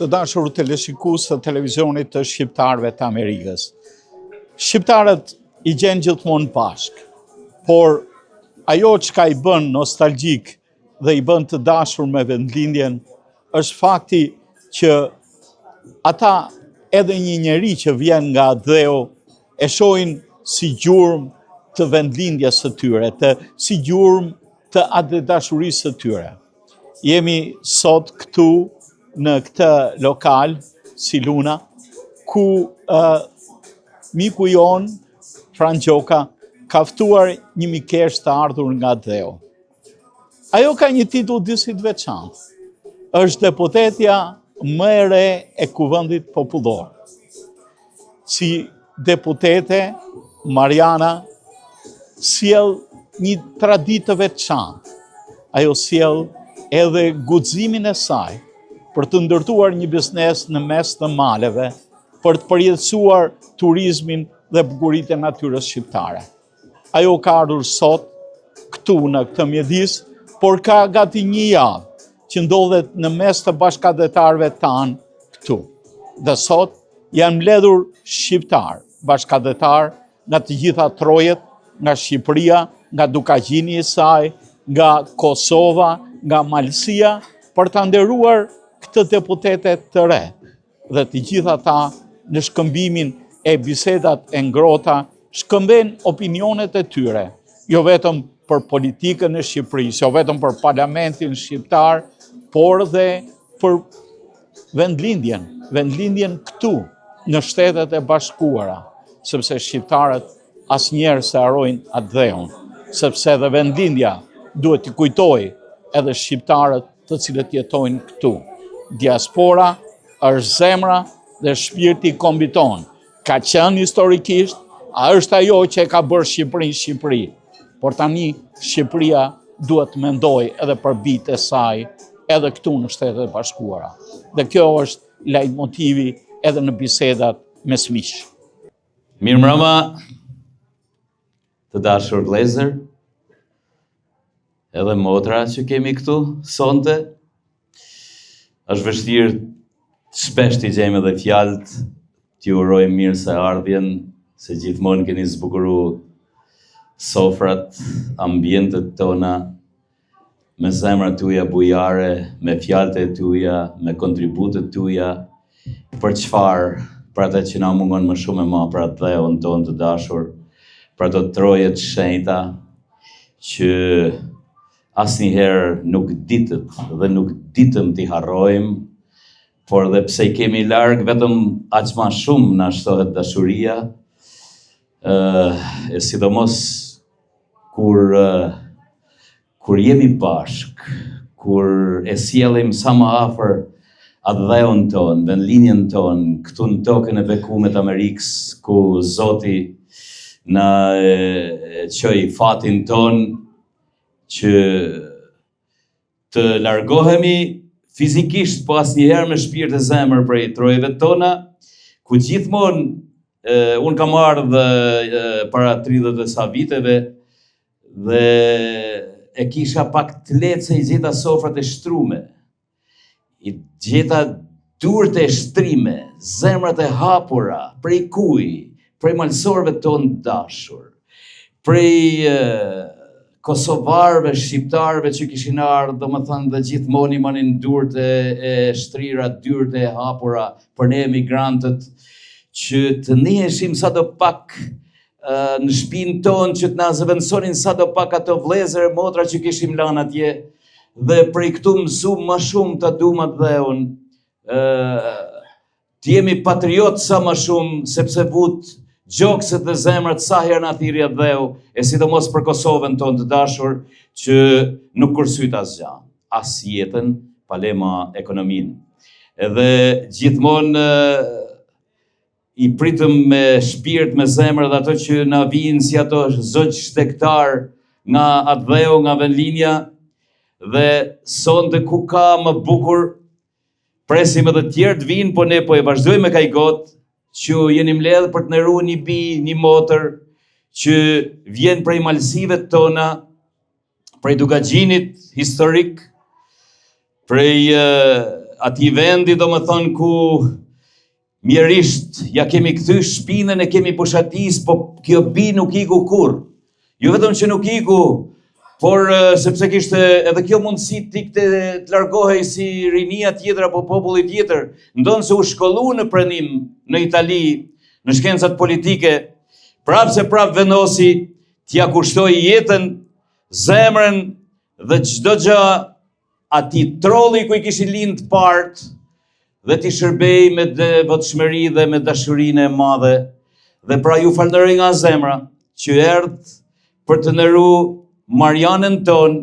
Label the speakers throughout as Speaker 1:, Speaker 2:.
Speaker 1: Të dashur teleshikues të televizionit të shqiptarëve të Amerikës. Shqiptarët i gjenë gjithmonë bashkë, por ajo çka i bën nostalgjik dhe i bën të dashur me vendlindjen është fakti që ata edhe një njeri që vjen nga dheu e shohin si gjurmë të vendlindjes së tyre, si gjurmë të atë dashurisë së tyre. Jemi sot këtu në këtë lokal, si Luna, ku miku jon, Fran Gjoka, ka ftuar një mikesh të ardhur nga dheu. Ajo ka një titull disi të veçantë. Është deputetja më e re e Kuvendit Popullor. Si deputete, Mariana sjell një traditë të veçantë. Ajo sjell edhe guximin e saj për të ndërtuar një biznes në mes të maleve, për të përjetësuar turizmin dhe bukuritë e natyrës shqiptare. Ajo ka ardhur sot këtu në këtë mjedis, por ka gati një javë që ndodhet në mes të bashkëdhetarëve tanë këtu. Dhe sot janë mbledhur shqiptar, bashkëdhetar nga të gjitha trojet, nga Shqipëria, nga Dukagjini i saj, nga Kosova, nga Malësia, për të nderuar këtë deputetet të re, dhe të gjitha ta në shkëmbimin e bisedat e ngrota, shkëmben opinionet e tyre, jo vetëm për politikën e Shqipërisë, jo vetëm për parlamentin shqiptar, por dhe për vendlindjen këtu, në Shtetet e Bashkuara, sepse shqiptarët asnjëherë se harrojnë atë dheun, sepse dhe vendlindja duhet t'i kujtojë edhe shqiptarët të cilët jetojnë këtu. Diaspora është zemra dhe shpirti i kombit ton. Ka qenë historikisht, është ajo që e ka bërë Shqipërinë Shqipëri. Por tani Shqipëria duhet të mendojë edhe për bijtë e saj, edhe këtu në Shtetet e Bashkuara. Dhe kjo është leitmotivi edhe në bisedat mes miq.
Speaker 2: Mirëmbrëma, të dashur vëllezër, edhe motra që kemi këtu sonte. Është vështirë shpesh t'i gjejmë edhe fjalët, t'ju urojmë mirë se ardhjen, se gjithmonë keni zbukuru sofrat, ambientet tona, me zemrat tuaja bujare, me fjalët e tuaja, me kontributet tuaja, për çfarë, për atë që na mungon më shumë e më, për atë dheun tonë të dashur, për ato troje të shenjta, që asnjëherë nuk ditët dhe nuk ditëm t'i harrojmë, por dhe pse i kemi larg, vetëm aq më shumë na shtohet dashuria, e sidomos kur jemi bashk, kur e sjellim sa më afër atë dheun ton, vendlinjen ton, këtu në tokën e bekuar të Amerikës, ku Zoti na çoi fatin ton, që të largohemi fizikisht, po asnjëherë me shpirt e zemër prej trojeve tona, ku gjithmonë, unë kam ardhur para 30 e sa viteve, dhe e kisha pak të lehtë se i gjeta sofrat e shtrume, i gjeta durët e shtrime, zemrat e hapura, prej kuj, prej malsorëve tonë dashur, prej kosovarëve, shqiptarëve që kishin ardhur, domethënë dhe gjithmonë i manin durët e shtrira, durët e hapura për ne emigrantët, që të njiheshim sadopak në shtëpinë tonë, që të na zëvendësonin sadopak ato vëllezër e motra që kishim lënë atje, dhe prej këtu mësuam më shumë ta duam atë dheun, të jemi patriot sa më shumë, sepse vut gjokset dhe zemrat sa herë na thirrja dheu, e sidomos për Kosovën tonë të dashur, që nuk kursyt asgjë, as jetën, palema ekonominë. Edhe gjithmonë i pritëm me shpirt, me zemër, dhe ato që na vinë si ato zogj shtektar nga atë dheu, nga vendlinja, dhe sonte ku ka më bukur, presim edhe tjerë të vinë, po ne po e vazhdojmë me kajgot, që jeni mbledhur për të nderuar një bi, një motër, që vjen prej malësive tona, prej Dukagjinit historik, prej ati vendi do më thonë ku mjerisht ja kemi kthy shpinën e kemi pushatis, po kjo bi nuk iku kur. Jo vetëm që nuk iku, por sepse kishte edhe kjo mundësi të largohej si rinia tjetër apo populli tjetër, ndonë se u shkollu në pranim në Itali, në shkencat politike, prapë se prapë vendosi t'ja kushtoj jetën, zemrën dhe çdo gjë ati trolli ku i kishin lind part dhe t'i shërbej me devotshmëri dhe me dashurinë e madhe. Dhe pra ju falënderoj nga zemra që erdhët për të ndëru Marianën ton,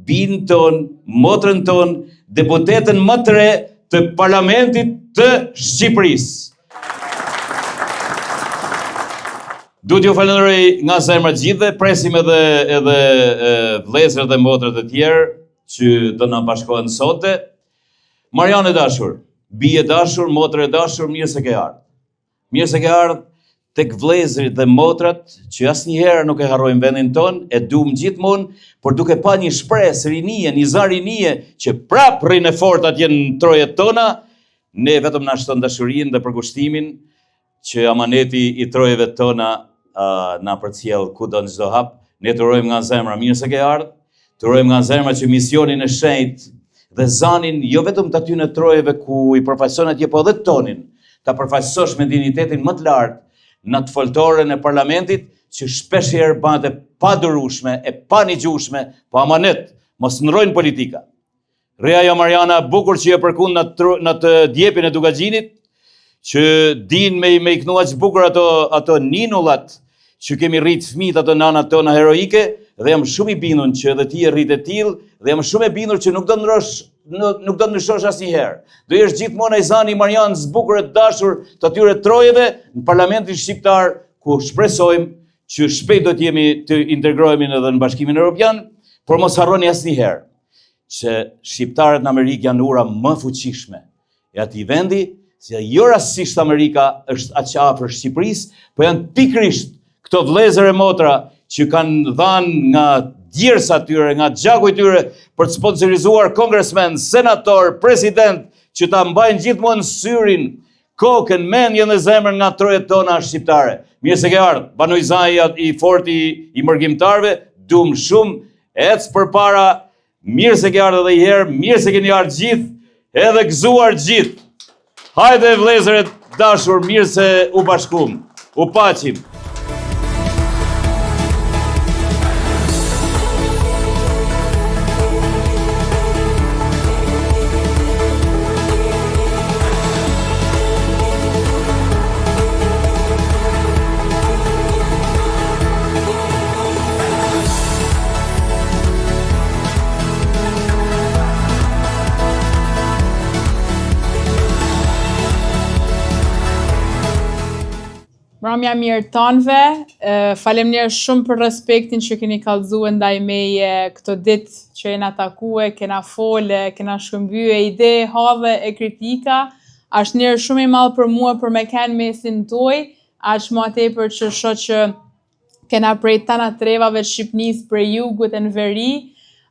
Speaker 2: bin ton, motrën ton, deputetën më të re të Parlamentit të Shqipërisë. Duhet ju falenderoj nga zemra gjithë dhe presim edhe vëllezërat dhe motrat e tjerë që do na bashkohen sote. Marianë e dashur, bie dashur, motrë e dashur, mirë se ke ardhur. Mirë se ke ardhur tek vëllezërit dhe motrat që asnjëherë nuk e harrojmë vendin ton, e duam gjithmonë, por duke pa një shpresë rinie, një zar rinie që prap rrinë fort atje në trojet tona, ne vetëm na shton dashurinë dhe përkushtimin që amaneti i trojeve tona na përcjell kudo në çdo hap. Ne të urojmë nga zemra mirë se ke ardhur, të urojmë nga zemra që misionin e shenjtë dhe zanin jo vetëm të aty në trojeve ku i përfaqëson atje, po edhe tonin, ta përfaqësosh me dignitetin më të lartë në të foltorën e parlamentit që shpesh herë bëhet e padurueshme, e panigjueshme, po amanet, mos ndrojnë politika. Reja jo Mariana bukur që je përkund në të djepin e Dugaxhinit, që din me i knu aq bukur ato ninullat që kemi rrit fëmijët ato nanat tona heroike, dhe jam shumë i bindur që edhe ti e rrit e tillë, dhe jam shumë e bindur që nuk do ndryshosh asnjëherë. Do jesh gjithmonë ai zani Marianës bukur e dashur të atyre trojeve në Parlamentin Shqiptar, ku shpresojmë që shpejt do të integrohemi edhe në Bashkimin Evropian, por mos harroni asnjëherë që shqiptarët në Amerikë janë ura më fuqishme e atij vendi, se jo rastësisht Amerika është aq afër Shqipërisë, po janë pikërisht këto vëllezër e motra që kanë dhënë nga djersa tyre, nga gjaku i tyre për të sponsorizuar kongresmen, senator, president, që ta mbajnë gjithmonë syrin, kokën, mendjen dhe zemrën nga trojet tona shqiptare. Mirë se ke ardhur, Banojzai i forti i mërgjimtarëve, dum shumë, ec përpara, mirë se ke ardhur edhe një herë, mirë se keni ardhur gjithë, edhe gëzuar gjithë. Hajde vëllezëret dashur, mirë se u bashkum, u paqim.
Speaker 3: Mramja mirë tanve, falemnjerë shumë për respektin që keni kallëzue ndaj meje këto ditë që jena takue, kena fole, kena shkëmbye ide, hadhe e kritika. Ashtë njerë shumë i madhë për mua për me kenë mesin toj, ashtë ma tepër që shoh që kena prej tana trevave të Shqipnis për jugut e në veri,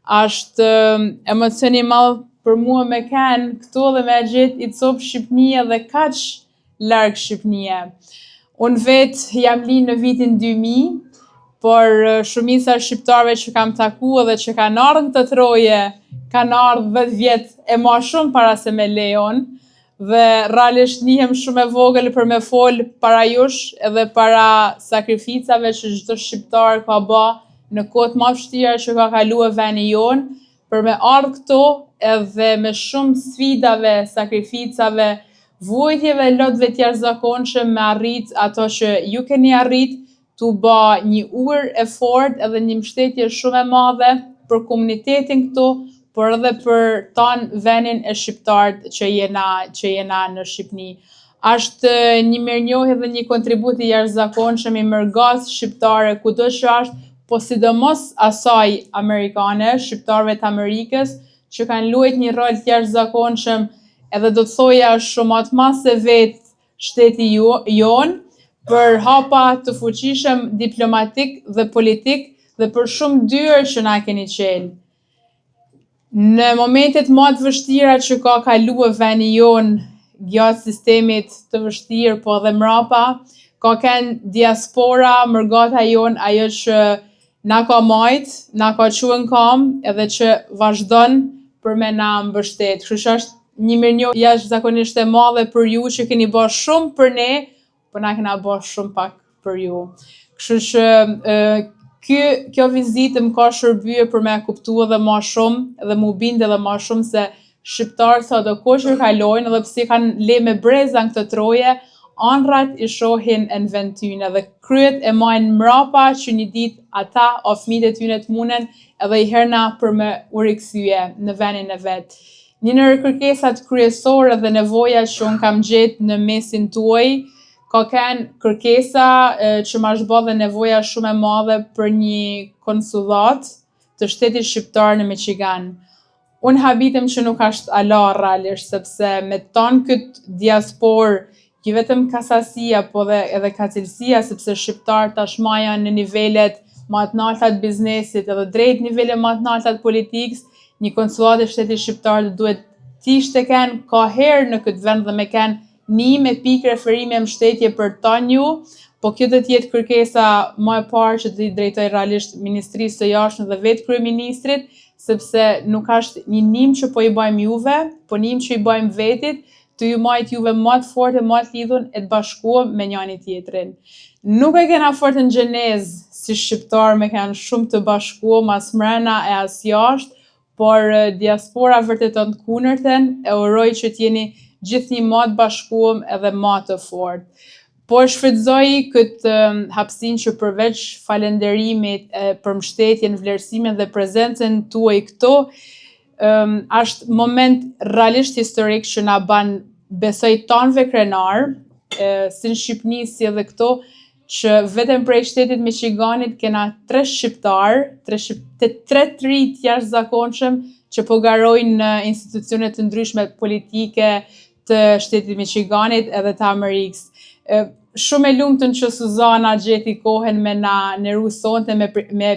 Speaker 3: ashtë emocion i madhë për mua me kenë këto dhe me gjithë i copë Shqipnia dhe kaq larg Shqipnia. Unë vetë jam linë në vitin 2000, por shumica shqiptarëve që kam taku dhe që kanë ardhur këtë troje, kanë ardhur 10 vjet e ma shumë para se me lejon, dhe realisht njihem shumë e vogël për me fol para jush edhe para sakrificave që çdo shqiptar ka bë në kohët më vështira që ka kaluar vendi jon, për me ardhur këto edhe me shumë sfidave, sakrificave, vujtjeve, lotëve tjerëzakonshme me arrit ato që ju keni arrit, tu ba një ur e fort edhe një mbështetje shumë e madhe për komunitetin këtu, por edhe për tanë vendin e shqiptarët që jena në Shqipni. Ashtë një mirënjohje dhe një kontribut i jashtëzakonshëm i mërgas shqiptare kudo që ashtë, po sidomos asaj amerikane, shqiptarëve të Amerikës, që kanë luajtur një rol të jashtëzakonshëm, edhe do të thoja shumë atë ma se vetë shteti jonë, për hapa të fuqishëm diplomatik dhe politik dhe për shumë dyrë që na keni qelë. Në momentet më të vështira që ka kaluar veni jonë gjatë sistemit të vështirë, po edhe mrapa, ka kënë diaspora, mërgata jonë, ajo që na ka majt, na ka quen kam, edhe që vazhdon për me na mbështet. Kështu që është një mirënjohje jashtëzakonisht e madhe për ju që keni bërë shumë për ne, po na kena bërë shumë pak për ju. Kështu që kjo vizitë më ka shërbyer për me kuptu edhe ma shumë edhe mu bindë edhe ma shumë se shqiptarët sa do kohë që kalojnë edhe pse kanë le me breza në këtë troje, anrat i shohin në vend tyne dhe kryet e majnë mrapa që një ditë ata o fëmijët e tyne të munen edhe i herna për me u rikthye në vendin e vet. Një ndër kërkesat kryesore dhe nevoja që unë kam gjetë në mesin tuaj, ka kënë kërkesa që ma shbo dhe nevoja shumë e madhe për një konsullat të shtetit shqiptar në Michigan. Unë habitem që nuk ashtë ala realisht, sepse me tonë këtë diaspor, jo vetëm kasasia, po dhe edhe ka cilësia, sepse shqiptar tashma janë në nivelet ma të narta të biznesit, edhe drejt nivelet ma të narta të politikës, një konsulat e shtetit shqiptar dhe duhet t'ishte kënë ka herë në këtë vend dhe me kënë një me pikë referime më shtetje për tanju, po kjo do t'jetë kërkesa më e parë që t'i drejtoj realisht Ministrisë së Jashtme dhe vetë kryeministrit, sepse nuk është një nim që po i bëjmë juve, po nim që i bëjmë vetit, të ju majt juve më të fortë, më të lidhun e të bashkuar me njëri tjetrin. Nuk e kena fort në gjenezë si shqiptar me kanë shumë të bashkuar mas mrena e as jashtë, por diaspora vërteton të kundërtën, e uroj që t'jeni gjithnjë më të bashkuar edhe më të fortë. Po shfrytëzoj këtë hapësinë që përveç falënderimit për mbështetjen, vlerësimin dhe prezencën tuaj këtu, është moment realisht historik që na ban besoj tonëve krenar, si në Shqipni si edhe këtu, që vetëm prej shtetit Michiganit kena 3 shqiptar, 3 rit jashtëzakonshëm që po garojnë në institucione të ndryshme politike të shtetit Michiganit edhe të Amerikës. Shumë e lumtun që Suzana gjeti kohën me na neru sonte me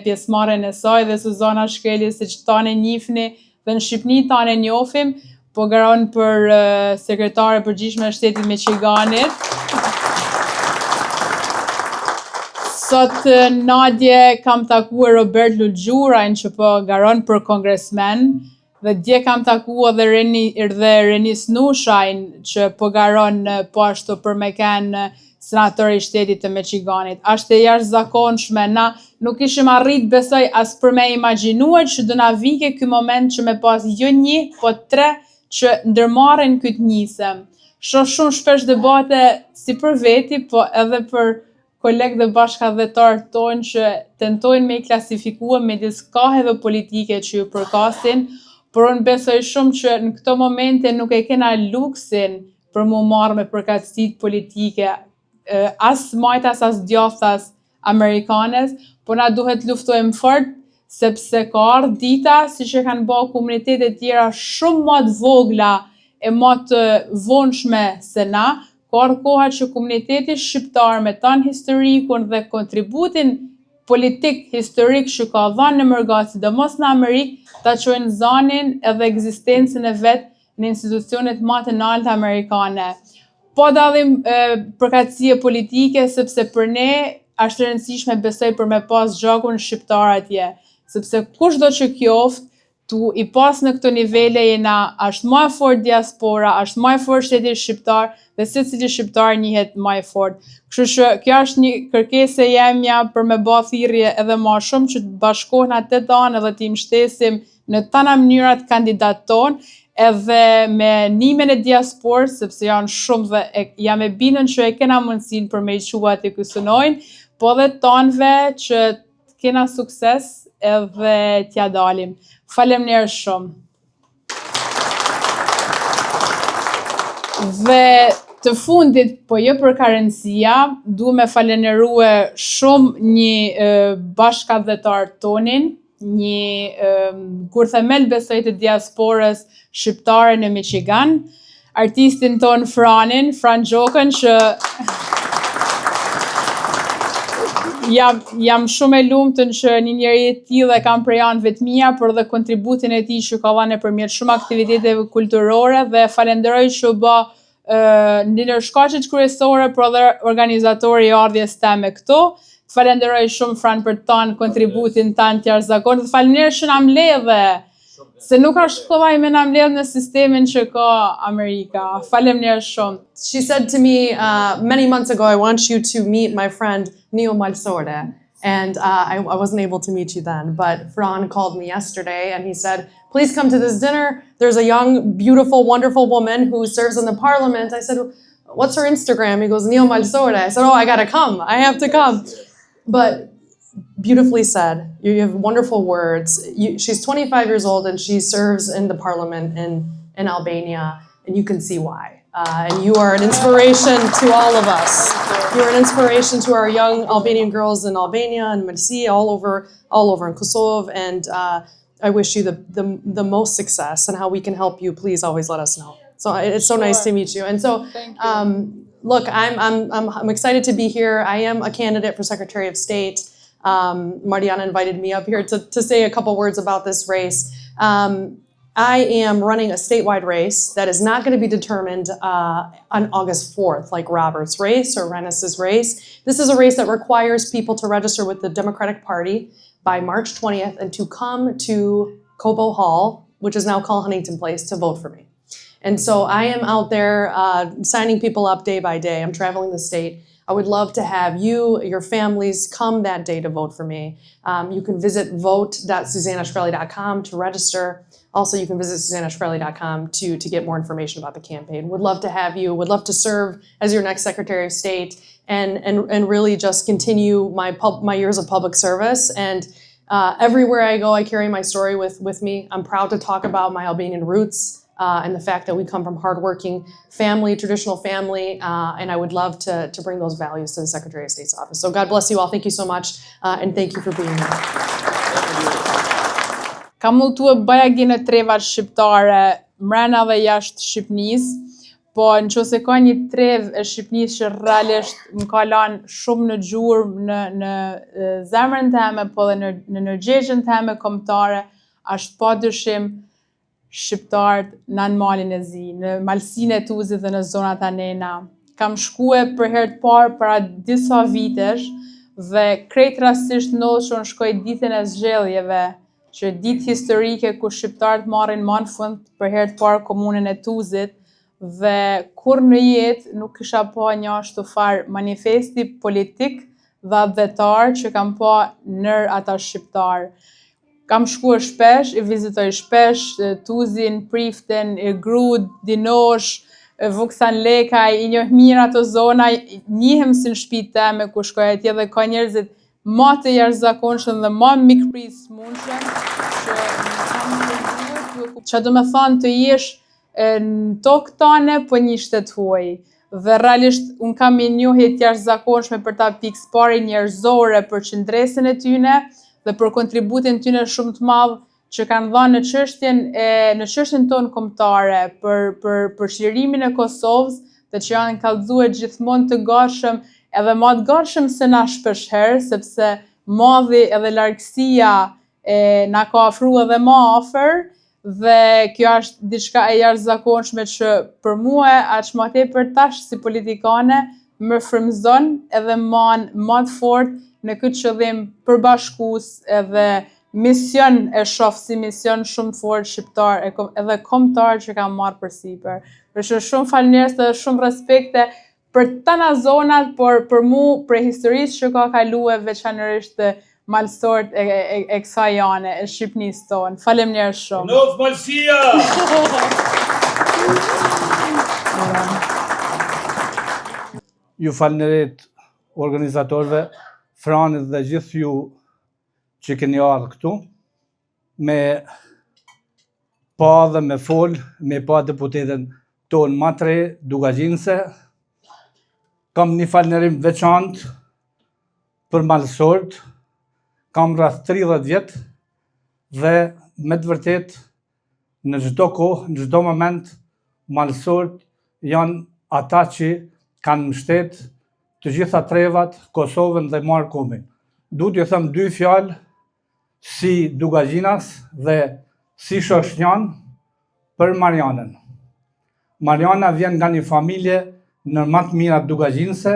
Speaker 3: pjesëmarrjen e saj dhe Suzana Shkeli, siç tani njihni dhe në Shqipni tani njohim, po garon për sekretare përgjithshme e shtetit Michiganit. Sot Nadje kam takuar Robert Lulgjurajn që po garon për kongresmen, dhe dje kam takuar dhe Renis Nushajn që po garon po ashtu për me kenë senator i shtetit të Michiganit. Ashtë e jashtëzakonshme, na nuk ishim arrit besoj as për me imagjinuar që do na vike ky moment që me pas jo 1, po 3 që ndërmarrin këtë njësem. Shoh shumë shpesh debate si për veti, po edhe për kolegë dhe bashkëdhetar tonë që tentojnë me i klasifikua me diskaheve politike që ju përkasin, por unë besoj shumë që në këto momente nuk e kena luksin për mu marrë me përkatësit politike, as majtas, as djathtas Amerikanes, po na duhet luftojmë fort, sepse ka ardhur dita, si që kanë bërë komunitetet tjera shumë më të vogla e më të vonshme se na, ka ardhur koha që komuniteti shqiptar me tanë historikun dhe kontributin politik historik që ka dhënë në mërgat, sidomos në Amerikë, ta çojnë zanin edhe ekzistencën e vet në institucionet më të larta amerikane. Po dallim përkatësie politike, sepse për ne është e rëndësishme besoj për me pas gjakun shqiptar atje, sepse kushdo që qoftë, tu i pas në këto nivele jena është më e fort diaspora, është më e fort shteti shqiptar dhe secili shqiptar njihet më e fort. Kështu që kjo është një kërkesë e jemja për me bë thirrje edhe më shumë që të bashkohen atë tanë edhe të mbështesim në tana mënyrat kandidat ton, edhe me nimen e diasporës, sepse janë shumë dhe jam e bindur që e kena mundësinë për me i quat të kësunojnë, po dhe tonëve që kena sukses edhe t'ja dalim. Faleminderit shumë. Dhe të fundit, po jo për karencia, du me falenderue shumë një bashkëdhetar tonin, një kurthemel besoj të diasporës shqiptare në Michigan, artistin ton Fran Gjokën që jam shumë e lumtur që një njeri i tillë e kam prej anëve të mia, por dhe kontributin e tij që ka dhënë nëpërmjet shumë aktiviteteve kulturore dhe falenderoj që u bë në shkaqet kryesore, por dhe organizatori i ardhjes teme këtu. Falenderoj shumë Fran për ton kontributin tan të jashtëzakonshëm dhe faleminderit që na mbledhe. Se nuk është kollaj me na mbledh në sistemin që ka Amerika. Faleminderit shumë.
Speaker 4: She said to me many months ago, I want you to meet my friend Neil Malsorde. And I wasn't able to meet you then, but Fran called me yesterday and he said, please come to this dinner. There's a young, beautiful, wonderful woman who serves in the parliament. I said, what's her Instagram? He goes, Neil Malsorde. I said, oh, I gotta come. I have to come. But beautifully said. You have wonderful words. She's 25 years old and she serves in the parliament in Albania, and you can see why. And you are an inspiration to all of us. You're an inspiration to our young Albanian girls in Albania and Mersi, all over in Kosovo. And I wish you the most success, and how we can help you. Please always let us know. So it's so nice to meet you. And so, look, I'm excited to be here. I am a candidate for Secretary of State. Mariana invited me up here to say a couple words about this race. I am running a statewide race that is not going to be determined on August 4th, like Robert's race or Rennis's race. This is a race that requires people to register with the Democratic Party by March 20th and to come to Cobo Hall, which is now called Huntington Place, to vote for me. And so I am out there signing people up day by day. I'm traveling the state. I would love to have you, your families, come that day to vote for me. You can visit vote.susannashkreli.com to register. Also, you can visit susannashkreli.com to get more information about the campaign. Would love to have you, would love to serve as your next Secretary of State and really just continue my years of public service. And everywhere I go, I carry my story with me. I'm proud to talk about my Albanian roots. And the fact that we come from hardworking family, traditional family, and I would love to bring those values to the Secretary of State's office. So God bless you all. Thank you so much, and thank you for being here.
Speaker 3: Kam multu bajagi në trevat shqiptare, mrena dhe jashtë Shqipënisë, po nëse ka një trev e Shqipënisë që realisht më ka lanë shumë në gjurmë në zemrën time, po dhe në ndërgjegjen time kombëtare, është padyshim shqiptarët në malin e zi, në malsinë e Tuzit dhe në zonat anena. Kam shkue për herë të parë para disa vitesh dhe krejt rastisht ndodh që unë shkoj ditën e zgjedhjeve, që ditë historike ku shqiptarët marrin më në fund për herë të parë komunën e Tuzit, dhe kur në jetë nuk kisha pa një ashtu farë manifesti politik dhe adhetar që kam pa nër ata shqiptarë. Kam shkuar shpesh, i vizitoj shpesh, Tuzin, Priften, Grud, Dinosh, Vuksan Lekaj, i njoh mirë ato zona, njihem si në shtëpitë time ku shkoj atje dhe ka njerëzit më të jashtëzakonshëm dhe më mikpritës mundshëm që që do me thonë të jesh në tokë tane po një shtet huaj. Dhe realisht unë kam një njohje të jashtëzakonshme për ta pikësparje njerëzore për qëndresën e tyne dhe për kontributin tyne shumë të madh që kanë dhënë në çështjen tonë kombëtare për çlirimin e Kosovës, dhe që janë kallëzuar gjithmonë të gatshëm, edhe më të gatshëm se na shpeshherë, sepse madhi edhe largësia na ka afruar edhe më afër, dhe kjo është diçka e jashtëzakonshme që për mua aq më tepër tash si politikane më frymëzon edhe më të fortë në këtë qëllim përbashkues edhe mision e shoh si mision shumë të fortë shqiptar edhe kombëtar që kam marrë përsipër. Përshë shumë falënderes dhe shumë respekte për tana zonat, por për mu, për historisë që ka kaluar veçanërisht malsort e kësaj jane, e Shqipënisë tonë. Faleminderit shumë.
Speaker 5: Nov Malsia!
Speaker 6: Ju falënderit organizatorëve, Franit dhe gjithë ju që keni ardhur këtu, me pa dhe me fol, me pa deputetën tonë më të re, Dugagjinse. Kam një falënderim veçantë për Malsort, kam rreth 30 vjet dhe me të vërtet në çdo kohë, në çdo moment, Malsort janë ata që kanë mbështet të gjitha trevat, Kosovën dhe Markomin. du t'ju them 2 fjalë si Dugazhinas dhe si shoqnjan për Marianën. Mariana vjen nga një familje në më të mirat Dugazhinse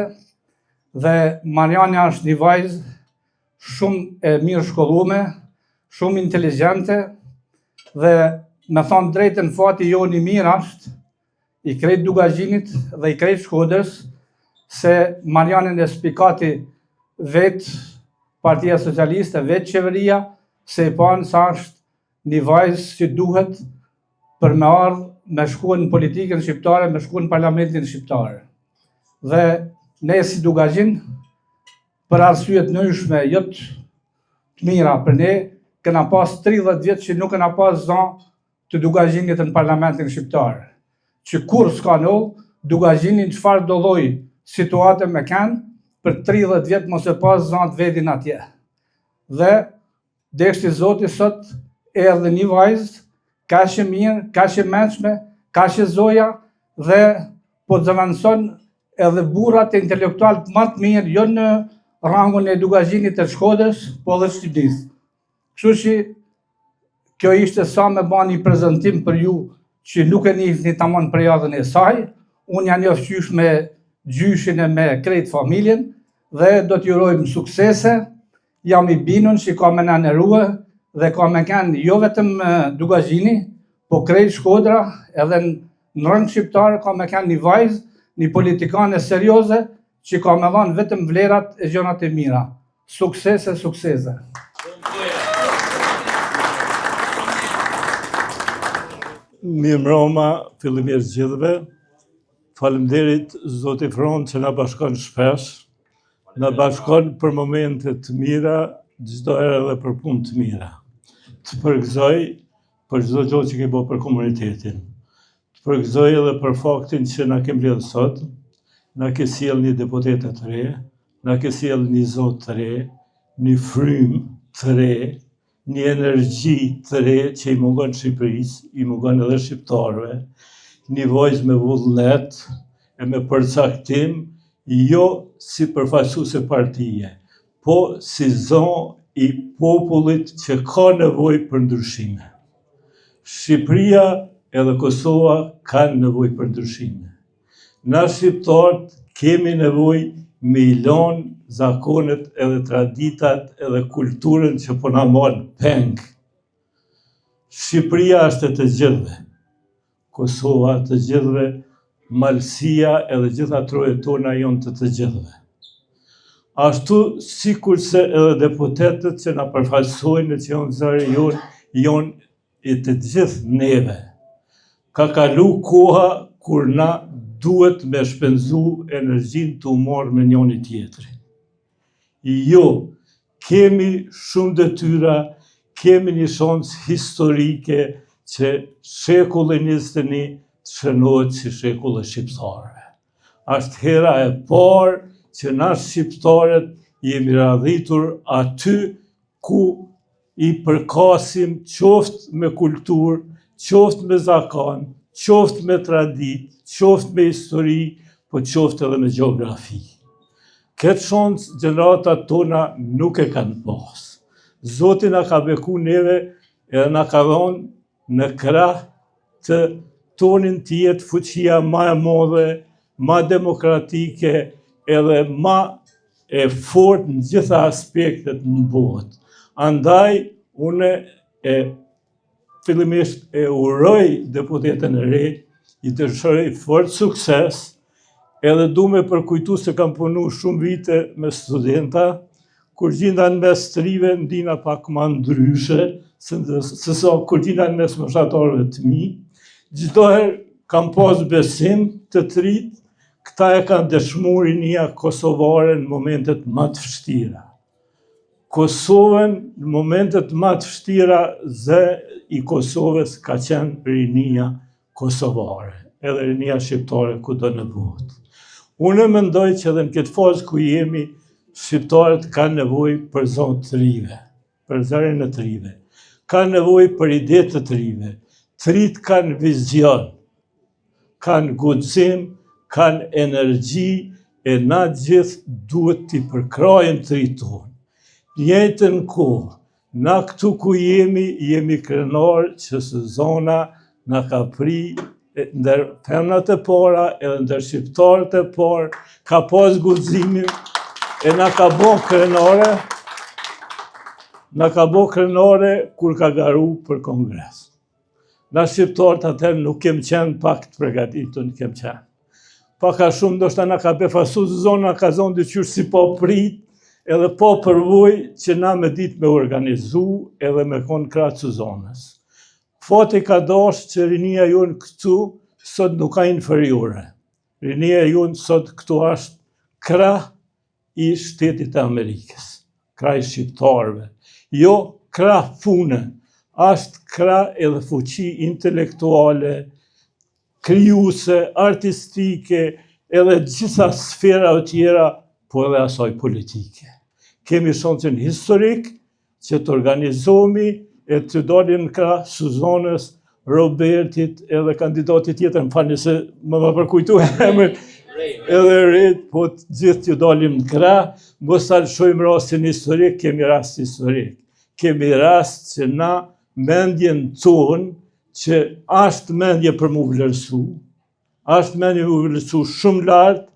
Speaker 6: dhe Mariana është një vajzë shumë e mirë shkollume, shumë inteligjente dhe me thonë drejtën fati jo një mirë është i krejt Dugazhinit dhe i krejt Shkodrës se Marianën e spikati vetë Partia Socialiste, vetë qeveria, se i panë sa është një vajzë që duhet për me ardhë me shku në politikën shqiptare, me shku në parlamentin shqiptare. Dhe ne si Dugazhin, për arsyet ndryshme, jëtë të mira për ne, këna pas 30 vjetë që nuk këna pas zonë të Dugazhinit në parlamentin shqiptare. Që kur s'ka nëllë, Dugazhinin çfarë do lloj situate me kanë, për 30 vjetë mos e pas zonë të vedin atje. Dhe dekshti Zoti sot erdhe një vajzë, ka që mirë, ka që mençme, ka që zoja dhe po të zëvendëson edhe burrat e intelektualët më të mirë, jo në rangun e Dugazhinit të Shkodrës, po dhe Shqipërisë. Kështu që kjo ishte sa me ba një prezentim për ju që nuk e njihni tamam për javën e saj, unë janë njoftë qysh me gjyshin e me krejt familjen dhe do t'ju urojmë suksese, jam i bindur që ka me na nderue dhe ka me kanë jo vetëm Dugazhini, po krejt Shkodra edhe në rënd shqiptare ka me kanë një vajzë, një politikane serioze që ka me dhanë vetëm vlerat e gjërat e mira. Suksese, suksese.
Speaker 5: Mirëmbrëma, fillimisht gjithëve. Faleminderit Zoti Fron që na bashkon shpesh. Na bashkon për momente të mira, çdo herë edhe për punë të mira. Të përgëzoj për çdo gjë që ke bërë për komunitetin. Të përgëzoj edhe për faktin që na ke mbledhur sot, na ke sjell një deputete të re, na ke sjell një zot të re, një frymë të re, një energji të re që i mungon Shqipërisë, i mungon edhe shqiptarëve, një vojzë me vullnet e me përcaktim, jo si përfaqësuese partije, po si zonë i popullit që ka nevojë për ndryshime. Shqipëria edhe Kosova kanë nevojë për ndryshime. Na shqiptarët kemi nevojë me i lënë zakonet edhe traditat edhe kulturën që po na marrë peng. Shqipëria është e të gjithëve, Kosova të gjithëve, Malësia edhe gjitha trojet tona janë të gjithëve. Ashtu sikurse edhe deputetët që na përfaqësojnë që janë zëri janë i të gjithë neve. Ka kalu koha kur na duhet me shpenzu energjinë të marrë me njëri tjetrin. Jo, kemi shumë detyra, kemi një shansë historike që shekulli 21 shënohet si shekulli shqiptarëve. Është hera e parë që na shqiptarët jemi radhitur aty ku i përkasim qoftë me kulturë, qoftë me zakon, qoftë me tradit, qoftë me histori, po qoftë edhe me gjeografi. Këtë shansë gjeneratat tona nuk e kanë pas. Zoti na ka beku neve edhe na ka dhënë në krah të tonin të jetë fuqia ma e madhe, ma demokratike edhe ma e fort në gjitha aspektet në botë. Andaj, une fillimisht e uroj deputetën e re, i të dëshiroj fort sukses, edhe du me përkujtu se kam punu shumë vite me studenta, kur gjinda në mes të rive ndina pak ma ndryshe, se sa kur gjinda në mes moshatarëve të mi, gjithdoher kam pas besim të trit, këta e kanë dëshmu rinia kosovare në momentet më të vështira. Kosovën në momentet më të vështira zë i Kosovës ka qenë rinia kosovare, edhe rinia shqiptare kudo në botë. Unë mendoj që edhe në këtë fazë ku jemi, shqiptarët kanë nevojë për zonë të rive, për zërin e të rive, kanë nevojë për ide të rive, të rit kanë vizion, kanë guxim, kanë energji, e na gjithë duhet t'i përkrajmë të rit tonë. njëjtën kohë, na këtu ku jemi krenar që sezona na ka pri ndër femnat e para edhe ndër shqiptarët e parë, ka pas guximin e na ka bo krenare kur ka garu për kongres. Na shqiptarët atër nuk kem qenë pak të përgatitur, nuk kem qenë. Pak a shumë ndoshta na ka befasu zona, ka zonë dyqyr si po prit, edhe po përvoj që na me dit me organizu edhe me konë kratë së zonës. Fati ka dash që rinia jonë këtu sot nuk ka inferiore. Rinia jonë sot këtu është krah i Shtetit e Amerikës, krah i shqiptarëve. Jo krah pune, është krah edhe fuqi intelektuale, krijuese, artistike, edhe gjitha sfera të tjera, po edhe asaj politike. Kemi shancën historik që të organizohemi e të dalim krah Suzanës, Robertit, edhe kandidatit tjetër, më falni se më përkujtu emër, edhe Red, po të gjithë të dalim në krah, mos alshojmë rastin historik, kemi rast historik. Kemi rast që na mendjen tonë, që është mendje për mu vlerësu, është mendje mu vlerësu shumë lartë,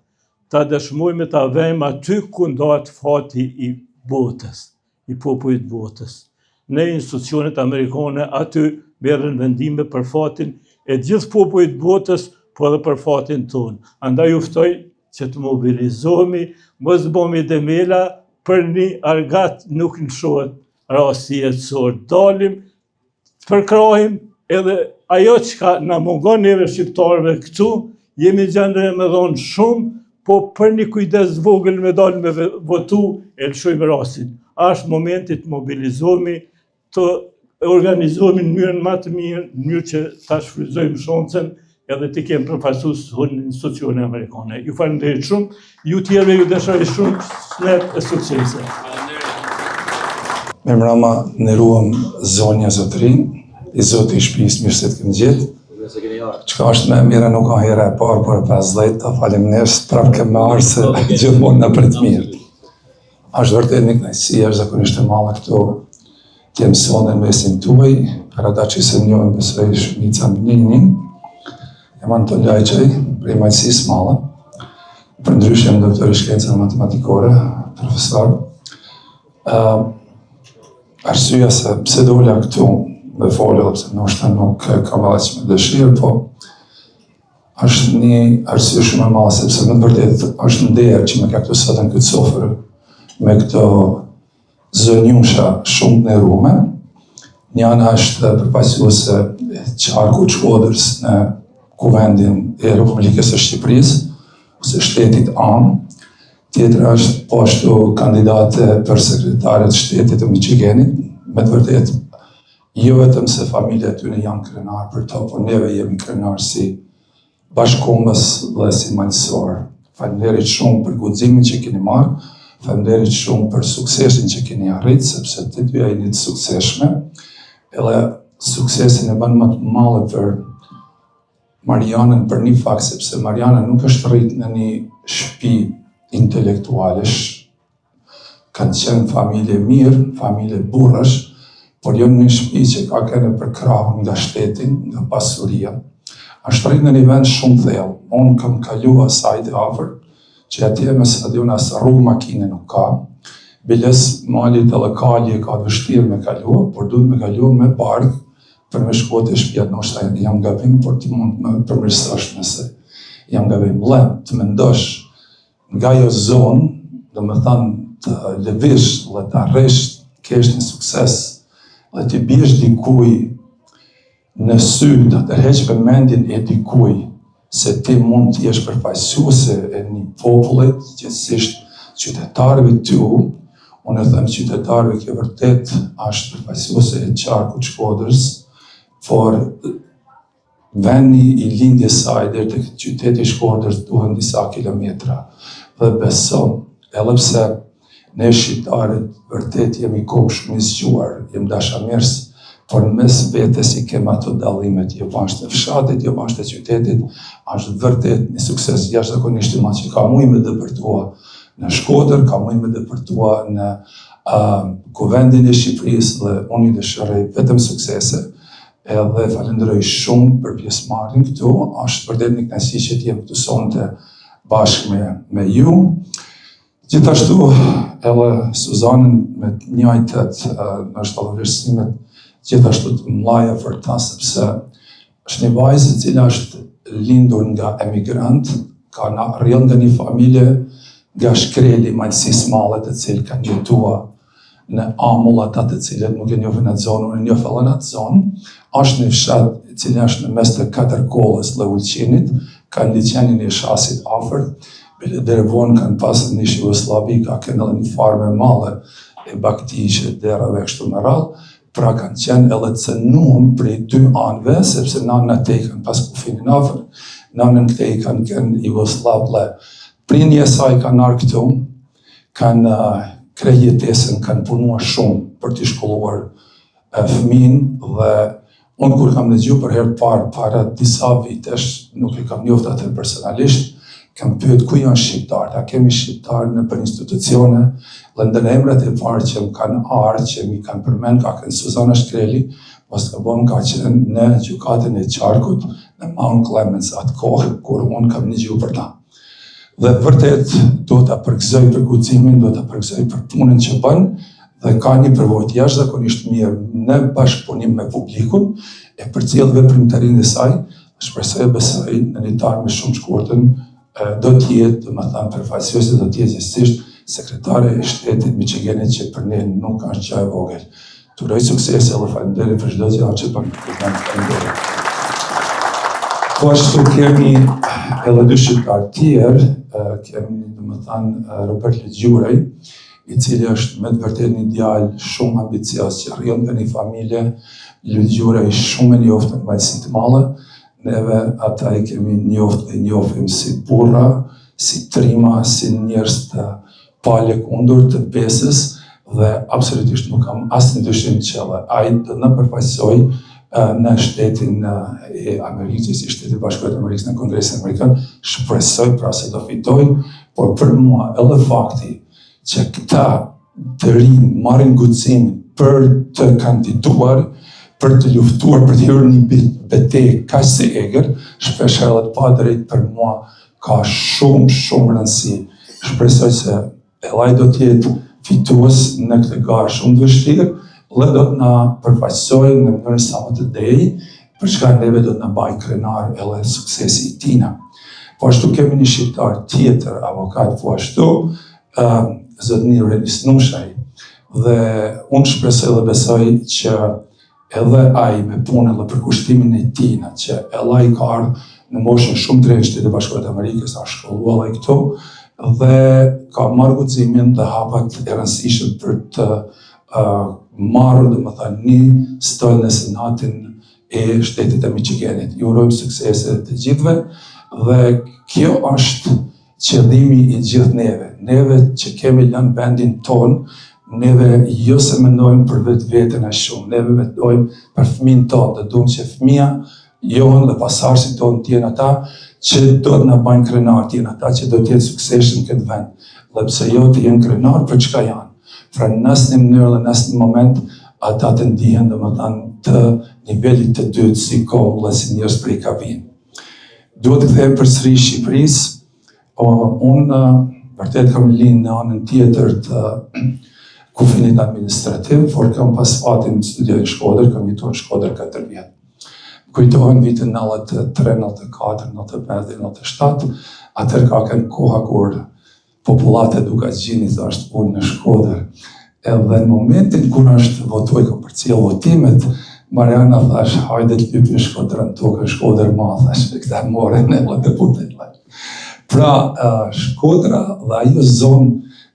Speaker 5: ta dëshmojmë ta vejmë aty ku ndahet fati i botës, i popullit botës. Ne institucionet amerikane aty merren vendime për fatin e gjithë popullit botës, po edhe për fatin tonë. Andaj ju ftoj që të mobilizohemi, mos bëmi demela për një argat nuk lëshohet rasti jetësor. Dalim, përkrahim edhe ajo që na mungon neve shqiptarëve këtu, jemi gjendje me dhonë shumë, po për një kujdes vogël me dalë me votu e lëshojmë rastin. Ashtë momentit të mobilizohemi, të organizohemi në mënyrën më të mirë, në mënyrë që ta shfrytëzojmë shancën edhe të kemë përfaqësues në institucione amerikane. Ju falenderoj shumë, ju tjerëve ju dëshiroj shumë shëndet e suksese.
Speaker 7: Me mrama nëruam zonja zotërin, i zotë i shpis mirë se të këmë gjithë. Qëka është me mire nuk ka hera e parë për 50, ta faleminderit prapë kemë arë se gjithmonë në për të mirë. Është vërtet një kënaqësi, është zakonisht e madhe këtu të mësoni në mesin tuaj, për ata që se njohin besoj shumica Ninin, jam Anton Lajçaj, prej majtësisë madhe, përndryshe jam doktor i shkencave matematikore, profesor. Arsyeja se pse dola këtu me folë, dhe pse ndoshta nuk kam edhe që me dëshirë, po është një arsye shumë e madhe, sepse më të vërtetë është nder që me ka këtu sot në këtë sofrë, me këto zënjusha shumë të nderuame. Njëna është përfaqësuese e qarku Shkodrës në Kuvendin e Republikës së Shqipërisë, ose shtetit anë. Tjetra është po ashtu kandidate për sekretare të shtetit të Michiganit. Me të vërtetë, jo vetëm se familja e tyre janë krenar për to, por neve jemi krenar si bashkëkombës dhe si majtësor. Faleminderit shumë për guximin që keni marrë, faleminderit shumë për suksesin që keni arrit, sepse të dyja jeni të suksesshme, edhe suksesin e bën më të madhe për Marianën për një fakt, sepse Mariana nuk është rrit në një shtëpi intelektualesh, kanë qenë familje mirë, familje burrash, por jo në një shtëpi që ka qenë për krahun nga shtetin, nga pasuria. Është rrit në një vend shumë thellë. Unë kam kaluar sajt e afër, që atje me stadion as rrugë makine nuk ka. Biles malit edhe kalje ka vështirë me kaluar, por duhet me kaluar me barkë për me shku te shtëpia, ndoshta jam gabim, por ti mund të më përmirësosh nëse jam gabim. Të mendosh nga ajo zonë, domethënë të lëvish dhe të arresh kesh një sukses dhe të biesh dikuj në sy, të tërheq vëmendjen e dikuj se ti mund të jesh përfaqësuese e një popullit, gjithsesi qytetarëve tu. Unë e them qytetarëve që vërtet është përfaqësuese e qarkut Shkodrës, por vendi i lindjes saj deri tek qyteti i Shkodrës duhen disa kilometra. Dhe beson, edhe pse ne shqiptarët vërtet jemi kohë shumë i zgjuar, jemi dashamirës, por në mes vetes i kemë ato dallimet, jo bashkë të fshatit, jo bashkë të qytetit, është vërtet një sukses jashtëzakonisht i madh që ka mujë me depërtua në Shkodër, ka mujë me depërtua në Kuvendin e Shqipërisë dhe unë i dëshiroj vetëm suksese, edhe falenderoj shumë për pjesëmarrjen këtu. Është vërtet një kënaqësi që t'jem këtu sonte bashkë me ju. Gjithashtu edhe Suzanën me të njëjtat ndoshta vlerësimet gjithashtu të mëdha për ta, sepse është një vajzë e cila është lindur nga emigrant, ka rrjedh nga një familje nga shkreli Malësisë Madhe, të cilë kanë jetuar në amull ata të cilët nuk e njohin atë zonë, unë e njoh edhe atë zonë. Është një fshat i cili është në mes të 4 kollës dhe Ulqinit, kanë liçenin e Shasit afër, deri vonë kanë pasur në Jugosllavi, ka kanë edhe një farmë e madhe e baktishe derave kështu me radhë, pra kanë qenë edhe të cënuar prej 2 anëve, sepse nëna te kanë pas kufinin afër, nënën këtej kanë qenë Jugoslav dhe prindja e saj kanë ardhur këtu, kanë krejë jetesën, kanë punuar shumë për t'i shkolluar fëmin, dhe unë kur kam dëgjuar për herë parë para disa vitesh, nuk e kam njoft atë personalisht, kam pyet ku janë shqiptarët, a kemi shqiptarë në për institucione, dhe ndër emrat e parë që më kanë ardhur, që mi kanë përmend, ka qenë Suzana Shkreli, mos të gabon ka qenë në gjykatën e Qarkut, në Mount Clemens atë kohë, kur unë kam dëgjuar për ta. Dhe vërtet do ta përgëzoj për guximin, do ta përgëzoj për punën që bën, dhe ka një përvojë jashtëzakonisht mirë në bashkëpunim me publikun, e përcjell veprimtarinë e saj, shpresoj e besoj në një tarë me shumë shkurtën, do t'jetë, domethënë përfaqësuese, do t'jetë gjithsesi sekretare e shtetit Michiganit, që për ne nuk ka çaj vogël. Turoj suksese dhe faleminderit për çdo gjë që bën. Faleminderit. Po ashtu kemi edhe 2 shqiptarë tjerë, kemi domethënë Robert Lëgjurej, i cili është me të vërtetë një djalë shumë ambicios që rrjedh nga një familje. Lëgjurej shumë e njoftën në Malësi të Madhe, neve ata i kemi njoftë dhe njohim si burra, si trima, si njerëz të palë kundër të besës, dhe absolutisht nuk kam asnjë dyshim që ai do na përfaqësoj në shtetin e Amerikës, si shteti Bashkuar të Amerikës në Kongresin Amerikan. Shpresoj pra se do fitoj, por për mua edhe fakti që këta të rinj marrin guximin për të kandiduar, për të luftuar, për të hyrë një betejë kaq se egër, shpesh edhe të padrejt për mua ka shumë rëndësi. Shpresoj se ai do të jetë fitues në këtë garë shumë të vështirë, dhe do të na përfaqësojë në mënyrë sa më të drejtë, për çka neve do të na bajë krenar edhe suksesi i tina. Po ashtu kemi një shqiptar tjetër, avokat po ashtu, zotëni Renis Nushaj, dhe unë shpresoj dhe besoj që edhe ai me punën dhe përkushtimin e tina, që edhe ai ka ardhur në moshën shumë të re në Shtetet Bashkuara të Amerikës, a shkolluar ai këtu, dhe ka marrë guximin dhe hapat e rëndësishëm për të marrë domethënë një stol në Senatin e shtetit të Michiganit. Ju urojmë suksese të gjithëve, dhe kjo është qëllimi i gjithë neve. Neve që kemi lënë vendin ton, neve jo se mendojmë për vetveten as shumë, neve mendojmë për fëmijën tonë, dhe duam që fëmia jonë dhe pasardhësit tonë të jenë ata që do të na bajnë krenar, të jenë ata që do të jenë suksesshëm në këtë vend, dhe pse jo të jenë krenar për çka janë. Pra në asnjë mënyrë dhe në asnjë moment ata të ndihen domethënë të nivelit të dytë si komull dhe si njerëz prej kavin. Duhet të kthehem përsëri në Shqipërisë. Unë vërtet kam lind në anën tjetër të kufinit administrativ, por kam pas fatin të studioj në Shkodër, kam jetuar në Shkodër 4 vjet. Kujtohen vitin 93, 94, 95, 97, atëherë ka qenë koha kur popullata duka gjini thashtë unë në Shkodër. Edhe në momentin kur është votoj, kam përcjell votimet, Mariana thash, hajde të lypim Shkodrën tokën, Shkodër ma, thash, këta morën edhe deputetëve. Pra, Shkodra dhe ajo zonë,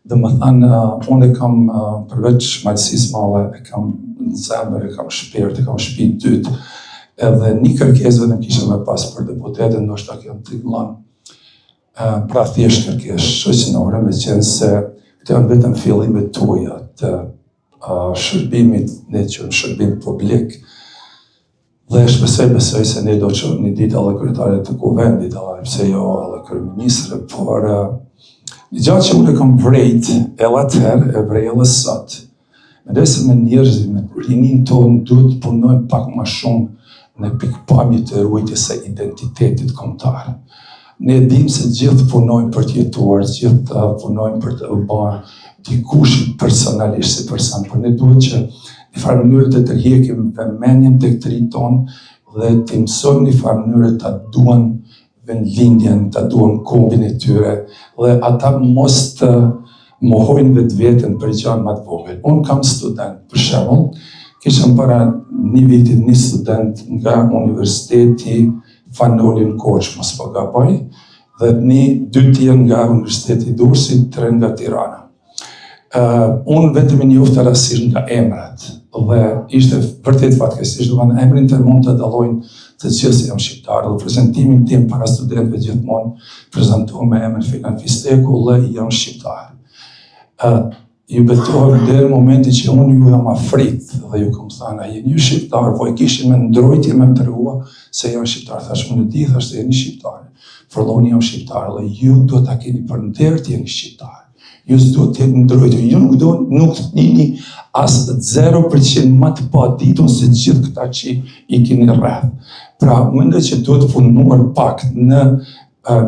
Speaker 7: domethënë, unë e kam përveç Malësisë Madhe, e kam në zemër, e kam shpirt, e kam shtëpi dytë, edhe një kërkesë vetëm kisha me pas për deputetën, ndoshta kjo të lënë. Pra thjesht kërkesë shoqërore, meqenëse se këto janë vetëm fillimet tuaja të shërbimit, ne quajmë shërbim publik, dhe besoj se ne do të shohim një ditë edhe kryetare të kuvendit, edhe pse jo edhe kryeministre, por Një gjatë që unë e kam vrejt, edhe atëherë, e vrej edhe sot. Mendoj se me njerëzit, me rinin tonë, duhet punojmë pak ma shumë në pikpamje të ruajtjes së identitetit kombëtar. Ne dim se gjithë punojmë për të jetuar, gjithë punojmë për të bërë dikush personalisht si person, por ne duhet që në farë mënyrë të tërheqim vëmendjen tek të rinjtë tonë dhe të mësojmë në farë mënyrë ta duan vendlindjen, ta duan kombin e tyre dhe ata mos të mohojnë vetveten për gjëra më të vogël. Unë kam student, për shembull, kishëm para një vitit një student nga Universiteti Fanolin Koç, mos po gaboj, dhe 2 tjerë nga Universiteti Durrësit, 3 nga Tirana. Unë vetëm i njohta rastisht nga emrat, dhe ishte vërtet fatkeqësisht, domethënë emrin të mund të dallojnë të gjithë se jam shqiptar, dhe prezentimin tim para studentëve gjithmonë prezantohem me emrin Filan Fisteku dhe jam shqiptar. Ju betohem deri në momentin që unë ju jam afrit dhe ju kam thënë, a jeni ju shqiptar, po e kishin me ndrojtje me më tregua se jam shqiptar. Thash, unë di, thash se jeni shqiptar. Fërlloni jam shqiptar, dhe ju do ta keni për nder të jeni shqiptar. Ju s'do të jeni ndrojtje, ju nuk të njini as 0% më të paditun se gjithë këta që i keni rreth. Pra, mendoj që duhet punuar pak në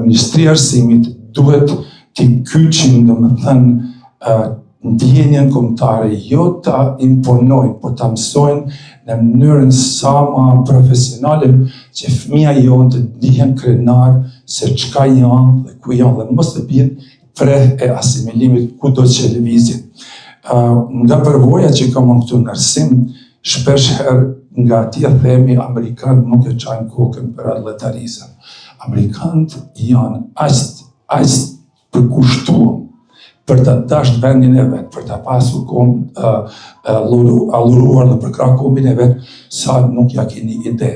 Speaker 7: Ministri e Arsimit, duhet t'i kyçim, domethënë, ndjenjen kombëtare, jo ta imponojnë, por ta mësojnë në mënyrën sa ma profesionale që fëmija jonë të ndihen krenar se çka janë dhe ku janë dhe mos të bjenë preh e asimilimit ku do që lëvizin. Nga përvoja që kam këtu në arsim, shpesh herë nga atje themi Amerikanë nuk e çajnë kokën për atlletarizëm. Amerikanët janë aq përkushtuar për të dashur vendin e vet, për të pasur alluruar dhe përkrah kombin e vet, sa nuk ja keni ide.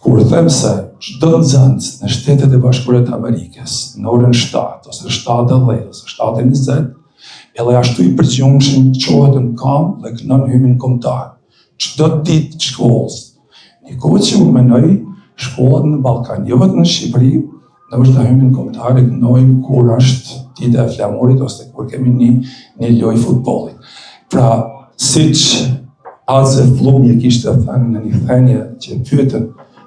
Speaker 7: Kur them se çdo nxënës në Shtetet e Bashkuara të Amerikës, në orën 7 ose 7:10 ose 7:20, edhe ashtu i përgjumshëm çohet në kam dhe kënon hyjmin kombëtar. Çdo ditë shkollës. Një kohë që unë mendoj shkollat në Ballkan, jo vetëm në Shqipëri, në është hyjmin kombëtar e kënojmë kur është dita e flamurit ose kur kemi një lojë futbollit. Pra, siç Aze Flumje kishte thënë në një thënie që pyetën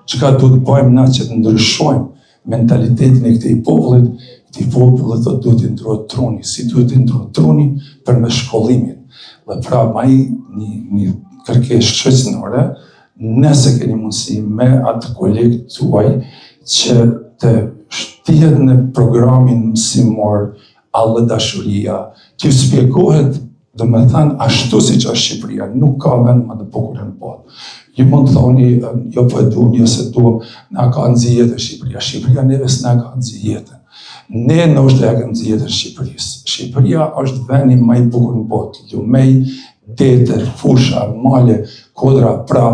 Speaker 7: çka duhet të bëjmë na që të ndryshojmë mentalitetin e këtij popullit do duhet të ndrohet truni. Si duhet të ndrohet truni? Përmes shkollimit. Dhe pra, një kërkesë shoqërore, nëse keni mundësi me atë kolegët tuaj që të shtihet në programin mësimor Alle dashuria, që spjegohet, dhe me thënë, ashtu si që është Shqipëria, nuk ka vend më të bukur në botë. Ju mund të thoni, jo po e duam, jo se duam, na ka nxjerrë jetën Shqipëria. Shqipëria neve s'na ka nxjerrë jetën. Ne ndoshta ja ka nxjerrë jetën Shqipërisë. Shqipëria është vendi më i bukur në botë. Lumej, dete, fusha, male, kodra, pra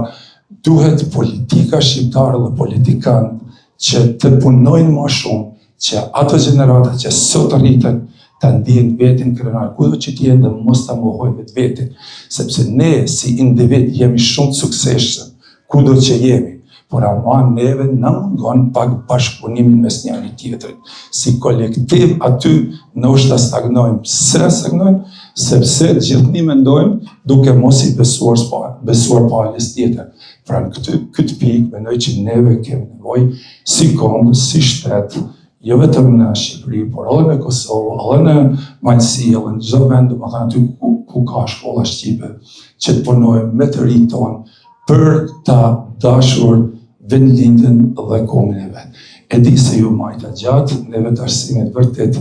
Speaker 7: duhet politika shqiptare dhe politikanë që të punojnë më shumë, që ato gjenerata që sot rriten të ndjen vetin krenar, kudo që t'jenë dhe mos të mohojnë vetin, sepse ne si individ jemi shumë të sukseshëm, kudo që jemi, por ama neve në mungon pak bashkëpunimin mes njëri tjetrit. Si kolektiv aty ndoshta stagnojmë. Pse stagnojmë? Sepse gjithë mendojmë duke mos i besuar palës tjetër. Pra në këtë pikë mendoj që neve kemi nevojë si kombë, si shtet, jo vetëm në Shqipëri, por edhe në Kosovë, edhe në Malësi, edhe në çdo vend, domethënë aty ku ka shkolla shqipe, që të punojmë me të rinjtë tonë për ta dashur vendlindjen dhe kombin e vet. E di se ju majta gjatë, neve të arsimit vërtet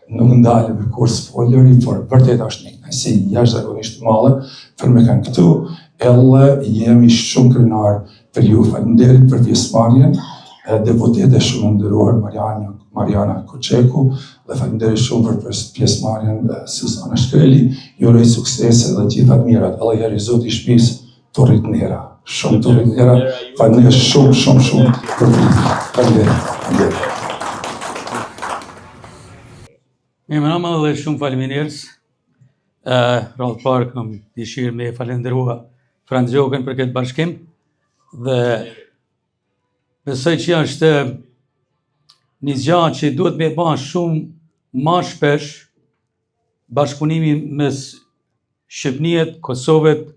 Speaker 7: nuk ndalemi kurs foljeri, por vërtet është një kënaqësi jashtëzakonisht madhe për me kanë këtu, edhe jemi shumë krenar për ju. Faleminderit për pjesëmarrjen, deputete shumë nderuar Mariana Koçeku, dhe faleminderit shumë për pjesëmarrjen Susana Shkreli. Ju uroj suksese dhe gjitha të mirat. Allah ja rizoti shtëpisë Torrit Nera. Shumë Torrit Nera. Faleminderit shumë për faleminderit.
Speaker 8: Emra më dhe shumë faleminderit. Radhë parë kam dëshirë me falenderua Franz Gjokën për këtë bashkim dhe besoj që është një gjatë që duhet me ba shumë ma shpesh bashkëpunimi mes Shqipnijet, Kosovet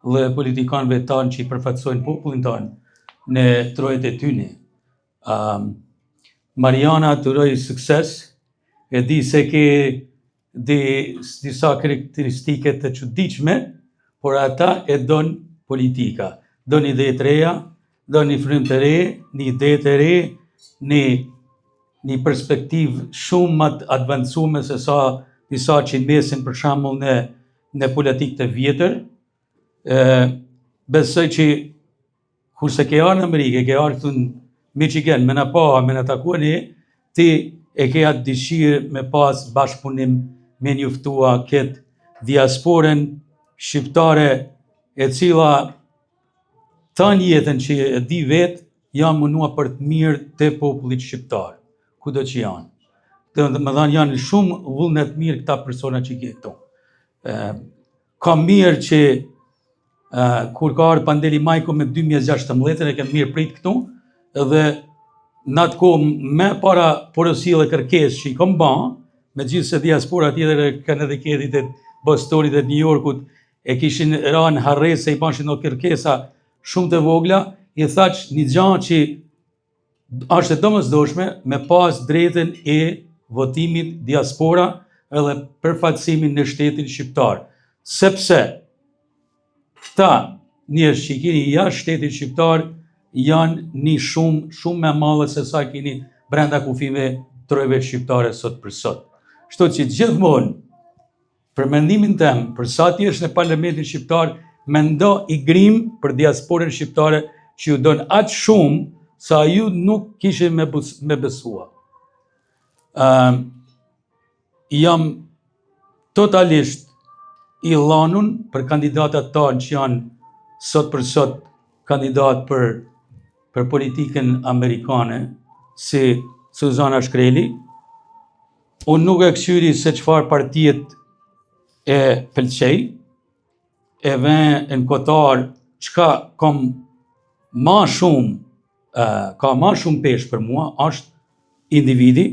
Speaker 8: dhe politikanëve tanë që i përfaqësojnë popullin tanë në trojet e tyne. Mariana të uroj sukses, e di se ke disa karakteristike të çuditshme, por ata e don politika. Do një ide të reja, do një frymë të re, një ide të re, një perspektivë shumë më të advancume se sa disa që mesin për shembull në politikë të vjetër. Besoj që kurse ke arë në Amerikë, ke arë këtu në Michigan, me në pa, me në takua ne, ti e ke atë dëshirë me pas bashkëpunim me njoftua këtë diasporën shqiptare e cila tanë jetën që e di vetë, janë munua për të mirë të popullit shqiptar, kudo që janë. Më dhanë janë shumë vullnet mirë këta persona që ke këtu. Ka mirë që kur ka arë Pandeli Majko me 2016 e kem mirë prit këtu, edhe në atë kohë me para porosia dhe kërkes që i kom ba, me gjithë se diaspora tjetër kanë edhe kedit e Bostorit e New Yorkut, e kishin ranë harres se i pashin o kërkesa shumë të vogla, i thaq një gjanë që është e domosdoshme me pas drejtën e votimit diaspora edhe përfaqësimin në shtetin shqiptar. Sepse këta njerëz që keni jashtë shtetit shqiptar janë një shumë me madhe se sa keni brenda kufive trojve shqiptare sot për sot. Kështu që gjithmonë, për mendimin tem, për sa ti është në parlamentin shqiptar, mendo i grim për diasporën shqiptare që ju donë atë shumë sa ju nuk kishin me besua. Jam totalisht i lanun për kandidatat tanë që janë sot për sot kandidat për politikën amerikane, si Suzana Shkreli. Unë nuk e këshyri se çfarë partijet e pëlqej, e në kotar çka kam ma shumë, ka ma shumë pesh për mua, është individi.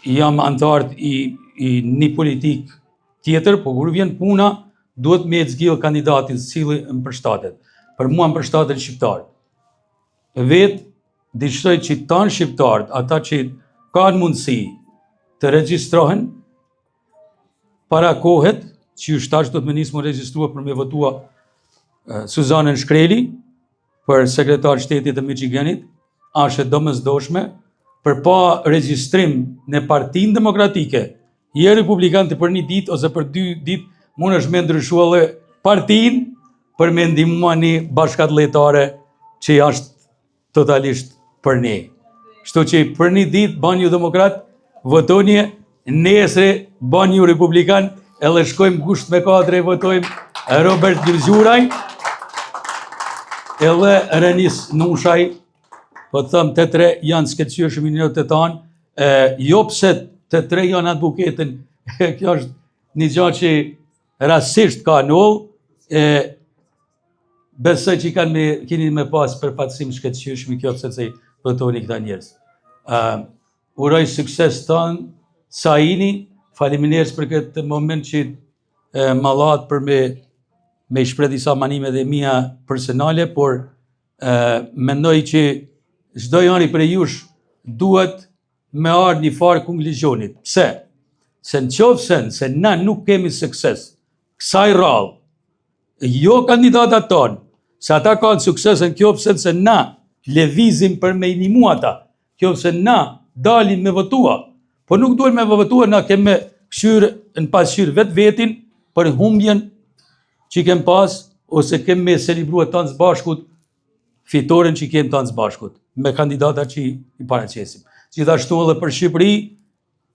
Speaker 8: Jam antar i një politik tjetër, po kur vjen puna, duhet me zgjidh kandidatin cili më përshtatet. Për mua më përshtatet shqiptar. Vetë dëshiroj që tanë shqiptarët, ata që kanë mundësi të regjistrohen para kohet, që ju shtash do të me nisë më registrua për me votua Suzanën Shkreli për sekretar shtetit të Michiganit, është e domosdoshme për pa regjistrim në Partinë Demokratike, je republikan të për një ditë ose për 2 ditë, mund është me ndryshua dhe partinë për me ndihmua një bashkatletare që është totalisht për ne. Shto që për një ditë ban ju demokrat, votonje, nesre ban ju republikan, edhe shkojmë gusht me 4, votojmë Robert Gjurgjuraj, edhe Renis Nushaj, po të thëmë të 3 janë skeqyëshëm i njët të tanë, jo pse të 3 janë advoketën, kjo është një gjatë që rasisht ka nëllë, besoj që keni me pas përfatësim shkeqyëshëm i kjo pse që votoni këta njerës. Uroj sukses tanë, Saini, faleminderit për këtë moment që më latë për me shpreh disa manime dhe mia personale, por mendoj që çdo njeri prej jush duhet me ardhë një farë konkluzionit. Pse? Se në qoftë se na nuk kemi sukses kësaj rrallë, jo kandidatat tonë, se ata kanë sukses në qoftë se na lëvizim për me ndihmu ata, qoftë se na dalim me votua, po nuk duhet me votua, na keme në pasqyrë vetë vetin për humbjen që kem pas, ose kem me celebruar të në zbashkut fitoren që kem të në zbashkut, me kandidata që i paraqesim. Gjithashtu edhe për Shqipëri,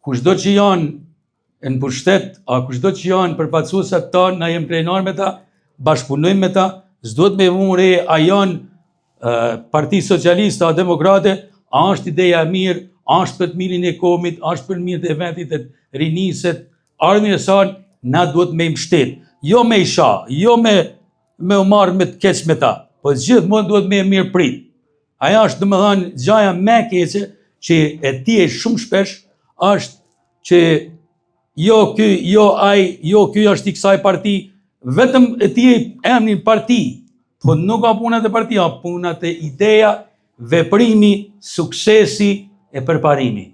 Speaker 8: kushdo që janë në pushtet, a kushdo që janë përfaqësuesat tanë, na jem krenar me ta, bashkëpunojmë me ta, s'do të me vumre a janë Parti Socialiste, a Demokrate, a është ideja mirë, a është për të mirin e komit, a është për mirë të eventit e riniset, ardhën e sanë, na duhet me mbështet. Jo me isha, jo me u marrë me të keq me ta, po gjithë mund duhet me mirë prit. Aja është dhe më dhanë gjaja me keqe, që e ti e shumë shpesh, është që jo ky, jo ai, jo ky është i kësaj parti, vetëm e ti emrin parti, po nuk ka punat e partia, punat e ideja, veprimi, suksesi e përparimi.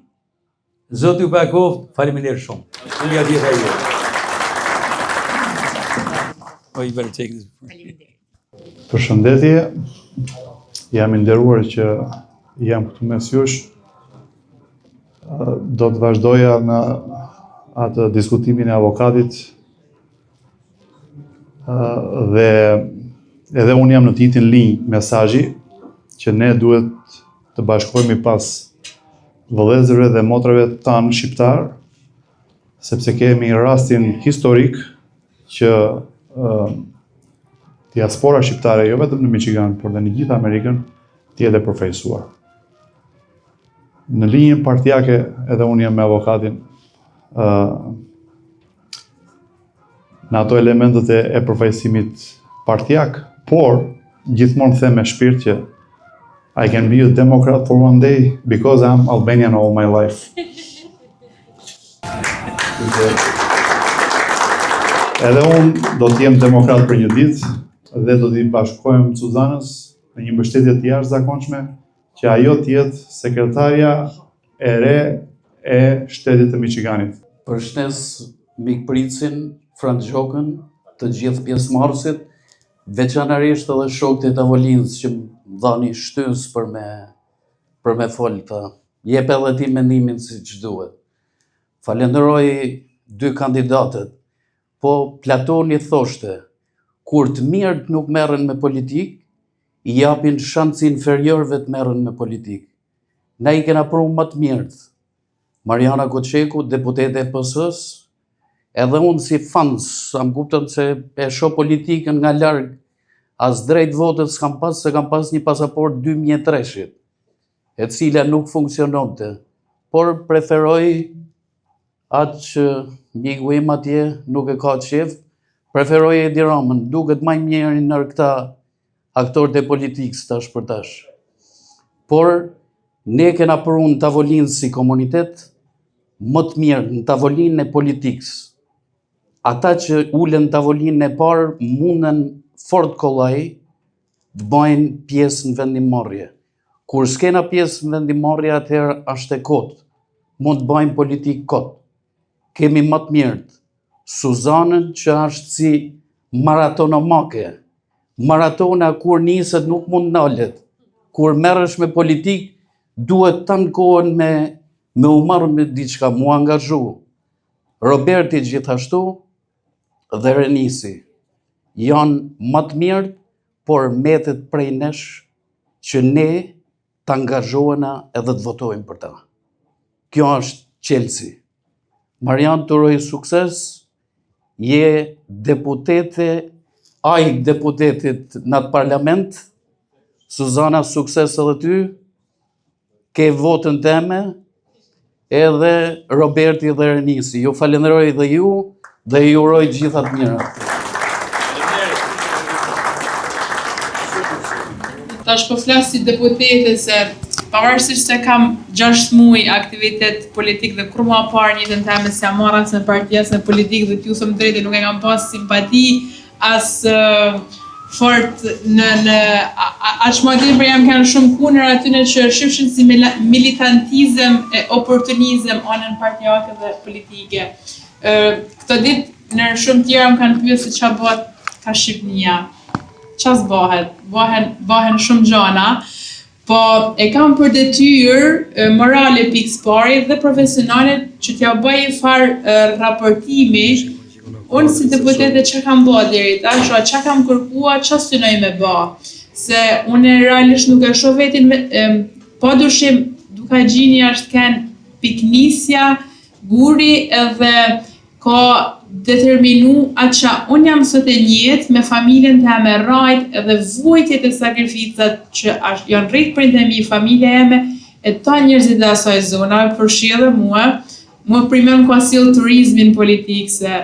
Speaker 8: Zoti ju bekoft, faleminderit shumë. Unë ja di rejë. Oh, you better take this.
Speaker 9: Përshëndetje, jam i nderuar që jam këtu mes jush. Do të vazhdoja në atë diskutimin e avokatit dhe edhe unë jam në të njëjtin linjë mesazhi që ne duhet të bashkohemi pas vëllezërve dhe motrave tanë shqiptar, sepse kemi rastin historik që diaspora shqiptare, jo vetëm në Michigan, por dhe në gjithë Amerikën, të jetë përfaqësuar. Në linjën partijake, edhe unë jam me avokatin, në ato elementet e përfaqësimit partijak, por gjithmonë them me shpirt që I can be a Democrat for one day because I'm Albanian all my life. Edhe unë do të jem demokrat për një ditë dhe do t'i bashkohem Suzanës në një mbështetje të jashtëzakonshme që ajo të jetë sekretarja e re e shtetit të Michiganit.
Speaker 10: Përshëndes mikpritsin, Frank Gjokën, të gjithë pjesëmarrësit, veçanërisht edhe shokët e tavolinës që më dhani shtys për me folë të. Jep edhe ti mendimin si që duhet. Falenderoj dy kandidatët, po Platoni thoshte, kur të mirët nuk merren me politikë, I japin shansi inferiorëve të merren me politikë. Ne I kena pru më të mirët. Mariana Koçeku, deputete e PS-s, edhe unë si fans, am kupton se e shoh politikën nga larg, as drejt votët s'kam pas, se kam pas një pasaport 2003-shit, e cila nuk funksiononte, por preferoj atë që miku im atje nuk e ka qef, preferoj Edi Ramën, duket më mirë nër këta aktorët e politikës tash për tash. Por ne kena pru në tavolinë si komunitet, më të mirë në tavolinë e politikës. Ata që ulen në tavolinë e parë munden fort kollaj të bëjnë pjesë në vendimmarrje. Kur s'kena pjesë në vendimmarrje, atëherë është e kotë. Mund të bëjmë politikë kotë. Kemi më të mirët. Suzanën që është si maratonomake. Maratona kur niset nuk mund nalet. Kur merresh me politikë, duhet të në kohën me u marrë me diçka, mu angazhu. Roberti gjithashtu dhe Renisi janë më të mirët, por metet prej nesh që ne të angazhohena edhe të votojmë për ta. Kjo është Chelsea. Marian, të uroj sukses, je deputete, ai deputetit në atë parlament, Suzana, sukses edhe ty, ke votën teme, edhe Roberti dhe Renisi. Ju falenderoj dhe ju, dhe ju uroj gjitha të mira.
Speaker 3: Tash po flas si deputete se pavarësisht se kam 6 muaj aktivitet politik dhe kur ma parë një jetën time se jam marrë as në parti as në politikë dhe t'ju them drejtë nuk e kam pas simpati as fort në aq më tepër jam kanë shumë kundër atyre që shifshin si militantizëm e oportunizëm anën partijake dhe politike. Këto ditë në shumë tjera më kanë pyetur se çfarë bëhet ka Shqipnia. Çfarë bëhet? Bëhen shumë gjëra, po e kam për detyrë morale pikës pari dhe profesionale që t'ja bëj far raportimi. Unë si deputete që kam bë deri tash, që kam kërkuar, që synoj me bë. Se unë realisht nuk e shoh vetin, pa dyshim duka gjini është kanë piknisja, guri edhe ka determinu atë që unë jam sot e njëtë me familjen të me rajt edhe vujtjet e sakrificat që janë rritë për të mi, familja jeme e ta njerëzit dhe asaj zona, përshirë mua primem ka sill turizmin politik, se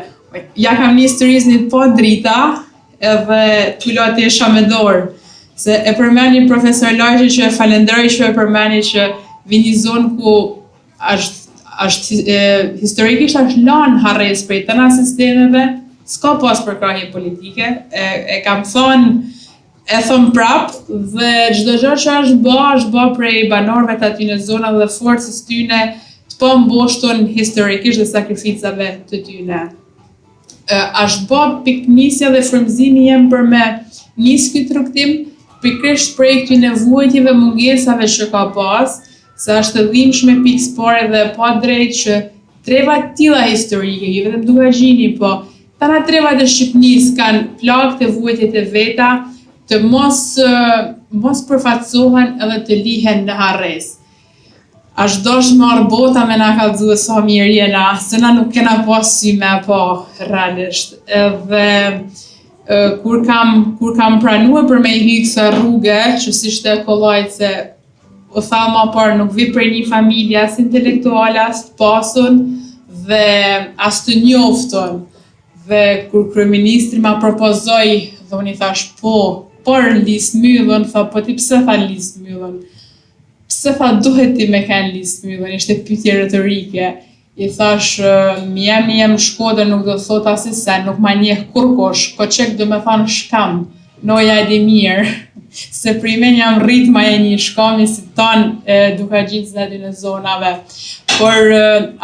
Speaker 3: ja kam njës turizmit po drita edhe t'ullo atë e me dorë. Se e përmeni profesor Lajshi që e falenderoj që e përmeni që vini zonë ku historikisht është lanë harres prej tëna sistemeve, s'ka pas përkrahje politike, e kam thonë, e thëm prap, dhe çdo gjë që është bë prej banorëve të aty në zona dhe forcës tyne të po mboshtur historikisht dhe sakrificave të tyne. Është bë piknisja dhe frymëzimi jem për me nis ky rrugtim, pikërisht prej këtyre nevojave, mungesave që ka pas, se është e dhimbshme pikëspore dhe pa drejt që treba të tilla historike, jo vetëm Dukagjini, po tana trevat e Shqipënisë kanë plagë të vujtjet e veta, të mos përfatësohen edhe të lihen në harres. Ashtë dosh marrë bota me na kallëzue sa mirë jena, se na nuk kena pas sy me po realisht. Edhe kur kam pranuar për me hy kësa rrugë, që si shte kollajt se o tha ma parë nuk vi për një familje as intelektuale, as të pasun dhe as të njoftun. Dhe kur kryeministri ma propozoi, dhe unë i thash por listë myllën, tha po ti pse tha listë myllën? Pse tha duhet ti me kanë listë myllën, ishte pyetje retorike. I thash, jem Shkodër nuk do thot asisen, nuk ma njeh kurkosh, ko qek do me thanë shkam, noja e di mirë, se primen jam rrit ma e një shkami si tanë Dukagjinës dhe dy në zonave. Por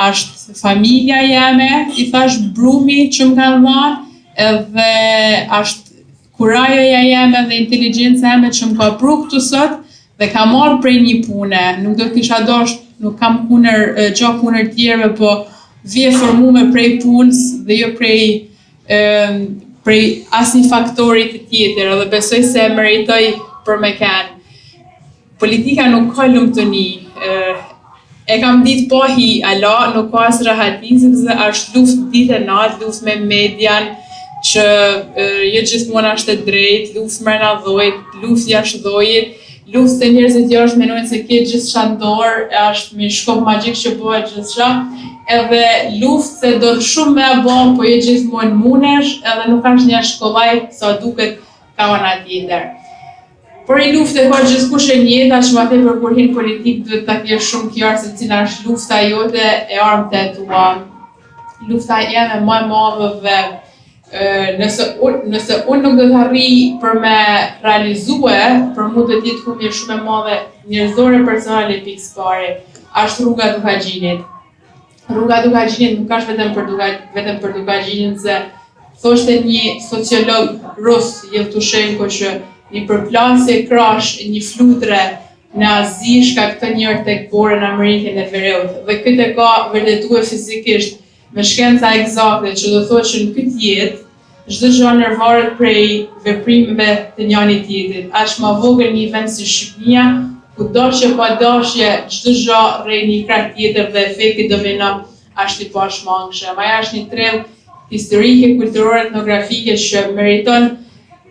Speaker 3: ashtë familja jeme, i thash brumi që më kanë dhanë, edhe ashtë kurajoja jeme dhe inteligenca jeme që më ka pru këtu sot, dhe ka marrë prej një pune, nuk do t'kisha dosh, nuk kam punër tjerve, po vje formume prej punës dhe jo prej asnjë faktorit të tjetër, edhe besoj se e meritoj për me kanë. Politika nuk ka lumtuni, e kam ditë po hi ala, nuk ka as rahati, sepse është luftë ditë e natë, luftë me median, që jo gjithmonë është e drejtë, luftë mrena dhojit, luftë jashtë dhojit, luftë se njerëzit jashtë menojnë se ke gjithë shandor, është me shkop magjik që bëhet gjithçka, edhe luftë se do shumë me abon, po jo gjithmonë munesh, edhe nuk është një shkollaj sa duket ka ana tjetër. Por i luftë e ka gjithkush e njeta, që ma tepër kur hin politik duhet ta kesh shumë qartë se cila është lufta jote e armët e tua. Lufta jeme më e madhe dhe nëse unë nuk do të arri për me realizue, për mu do t'jetë humje shumë e madhe njerëzore personale pikës pare, është rruga Dukagjinit. Rruga Dukagjinit nuk është vetëm për Dukagjinin, se thoshte një sociolog rus, Yevtushenko, që një përplasje krash, një flutre në Azi shkakton njërë tek bore në Amerikën e Veriut. Dhe këtë e ka vërtetue fizikisht me shkenca eksakte, që do thotë që në këtë jetë, çdo gjë nërvaret prej veprimeve të njëri tjetrit. Është më vogël një vend si Shqipënia, ku dashje pa dashje, çdo gjë rrej një krah tjetër dhe efekti domino është i pashmangshëm. Ajo është një trellë historike, kulturore, etnografike që meriton,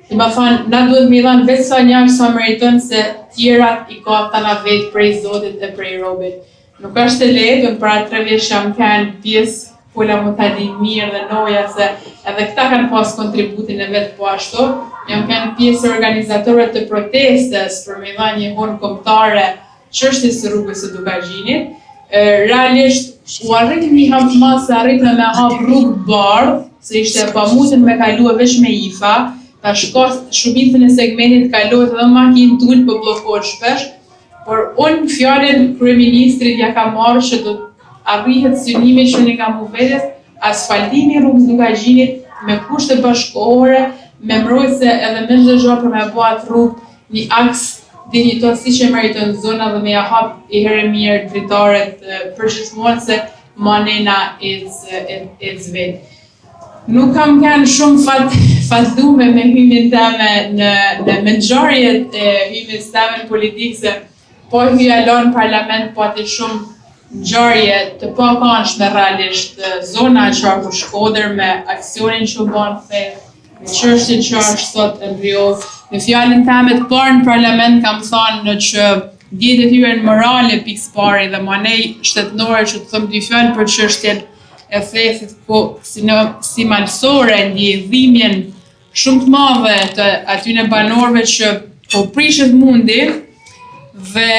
Speaker 3: të më thonë, na duhet me i dhanë vetë sa njërë sa meriton, se tjerat i ka tana vetë prej Zotit dhe prej robit. Nuk është e lehtë, unë para 3 vjeç jam kanë pjesë Pola mu ta di mirë dhe noja, se edhe këta kanë pas kontributin e vetë po ashtu. Jam kanë pjesë organizatorëve të protestës për me dha një honë kombëtare çështjes së rrugës së Dukagjinit. Realisht u arrit një hap mas se arritëm me hap rrugë bardhë, se ishte pamundën me kalue veç me IFA, ta shko shumicën e segmentit kalohet edhe makinë tul për bllokohet shpesh, por unë fjalën kryeministrit ja kam marrë që do arrihet synimi që ne kam u vetes, asfaltimi rrugës Dukagjinit me kushte bashkëkohore, me mbrojtëse edhe me çdo gjë për me bë atë rrugë një aks dinjitos siç e meriton zona dhe me ja hap i herë mirë dritaret përgjithmonë se manena ec vet. Nuk kam kanë shumë fatlume me hyjjen teme në ngjarjet e hyjjes teme në politikë, se po hyja në parlament po atë shumë ngjarje të pakanshme realisht, zona e qarku Shkodër me aksionin që u bën thellë, me çështjen që është sot embriu. Në fjalën time të parë në parlament kam thënë që dihet e hyrën morale pikës pare dhe manej shtetënore që të them 2 fjalë për çështjen e thethit, po si malsore ndjej dhimbjen shumë të madhe të atyre banorëve që po prishet mundi dhe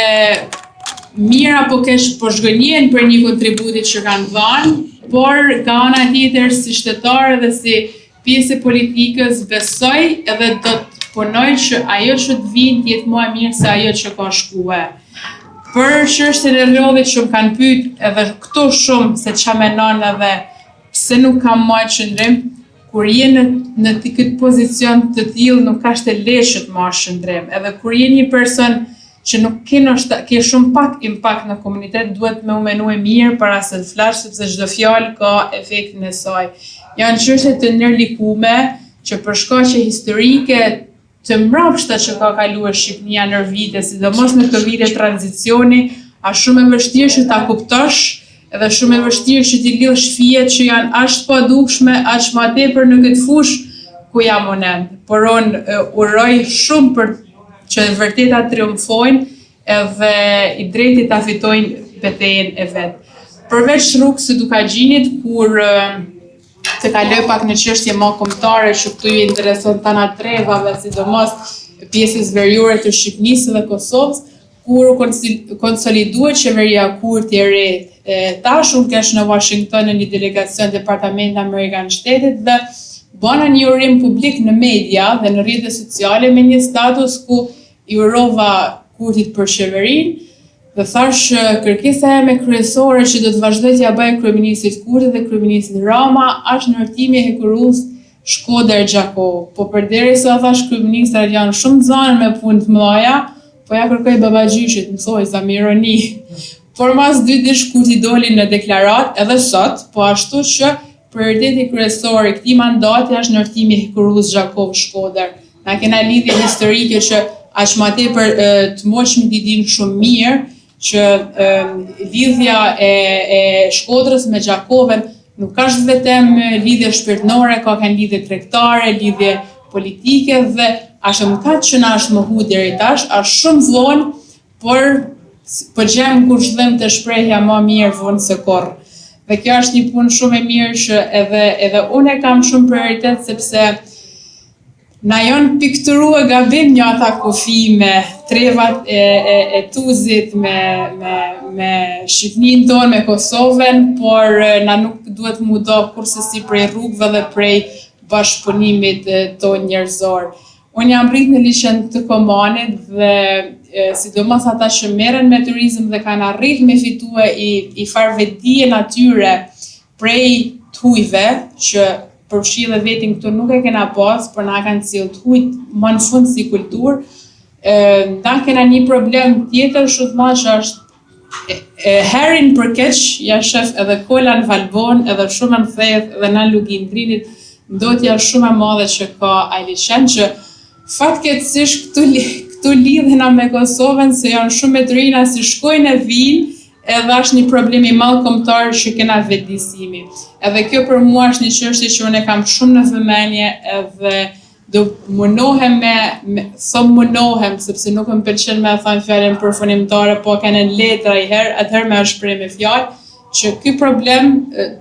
Speaker 3: mirë apo keq po zhgënjen për një kontributit që kanë dhënë, por nga ana tjetër si shtetare dhe si pjesë e politikës besoj edhe do të punoj që ajo që të vinë të jetë më e mirë se ajo që ka shkuar. Për çështjen e rrjedhit që më kanë pyet edhe këtu shumë se ç'a mendon edhe pse nuk kam marrë qëndrim, kur je në këtë pozicion të tillë nuk ka të lehtë të marrësh qëndrim. Edhe kur je një person që nuk ke shumë pak impakt në komunitet, duhet me u menu e mirë para se të flash, sepse çdo fjalë ka efektin e saj. Janë çështje të ndërlikume që për shkaqe historike të mbrapshta që ka kaluar Shqipënia ndër vite, sidomos në këto vite tranzicioni, është shumë e vështirë që ta kuptosh, edhe shumë e vështirë që t'i lidhësh fijet që janë aq të padukshme, aq më tepër në këtë fushë ku jam unë. Por unë uroj shumë për që vërteta triumfojnë edhe i drejtit ta fitojnë betejën e vet. Përveç rrugës së Dukagjinit, kur të kaloj pak në çështje më kombëtare që këtu ju intereson tana trevave, sidomos pjesës veriore të Shqipënisë dhe Kosovës, kur konsoliduar qeveria Kurti e re. Tash unë kesh në Washington në një delegacion Departament Amerikan Shtetit dhe bëna një urim publik në media dhe në rrjetet sociale me një status ku i urova Kurtit për qeverinë dhe thash kërkesa ime kryesore që do të vazhdoj t'ja bëj kryeministit Kurti dhe kryeministit Rama është ndërtimi i hekurulls Shkodër-Gjakov. Po përderisa thash kryeministrat janë shumë zanë me punë të mëdha, po ja kërkoj babagjyshit, më thoi sa me ironi. Por mas 2 ditë Kurti doli në deklarat edhe sot, po ashtu që prioriteti kryesor i këtij mandati është ndërtimi i hekurulls Gjakov-Shkodër. Na kena lidhje historike që aq më tepër të moshmit i dinë shumë mirë që lidhja e Shkodrës me Gjakovën nuk ka vetëm lidhje shpirtërore, ka kanë lidhje tregtare, lidhje politike dhe është më katë që na është mohu deri tash, është shumë vonë, por po gjem kur shëllim të shprehja më mirë vonë se kurrë. Dhe kjo është një punë shumë e mirë që edhe unë e kam shumë prioritet sepse na janë pikturu e gabim një ata kufi me trevat e Tuzit, me Shqipnin tonë, me Kosovën, por na nuk duhet mu do kurse si prej rrugëve dhe prej bashkëpunimit tonë njerëzor. Unë jam rrit në liçen të Komanit dhe sidomos ata që merren me turizëm dhe kanë arrit me fitue i farvedije natyre prej tujve që përfshi dhe vetin këtu nuk e kena pas, por na kanë cilë t'hujt më në fund si kulturë. Na kena një problem tjetër shumë ma që është herin për keq, ja shef edhe Kolan Valbon, edhe shumë në theth, edhe në Lugindrinit, ndotja shumë e madhe që ka Ajlishen, që fatkeqësisht këtu lidhena me Kosovën, se janë shumë e trina si shkojnë e vinë, edhe është një problem i madh kombëtar që kena vetëdijsimi. Edhe kjo për mua është një çështje që unë kam shumë në vëmendje edhe do munohem munohem sepse nuk më pëlqen me thënë fjalën përfunimtare, po kanë në letra i herë, atëherë më shpreh me fjalë që ky problem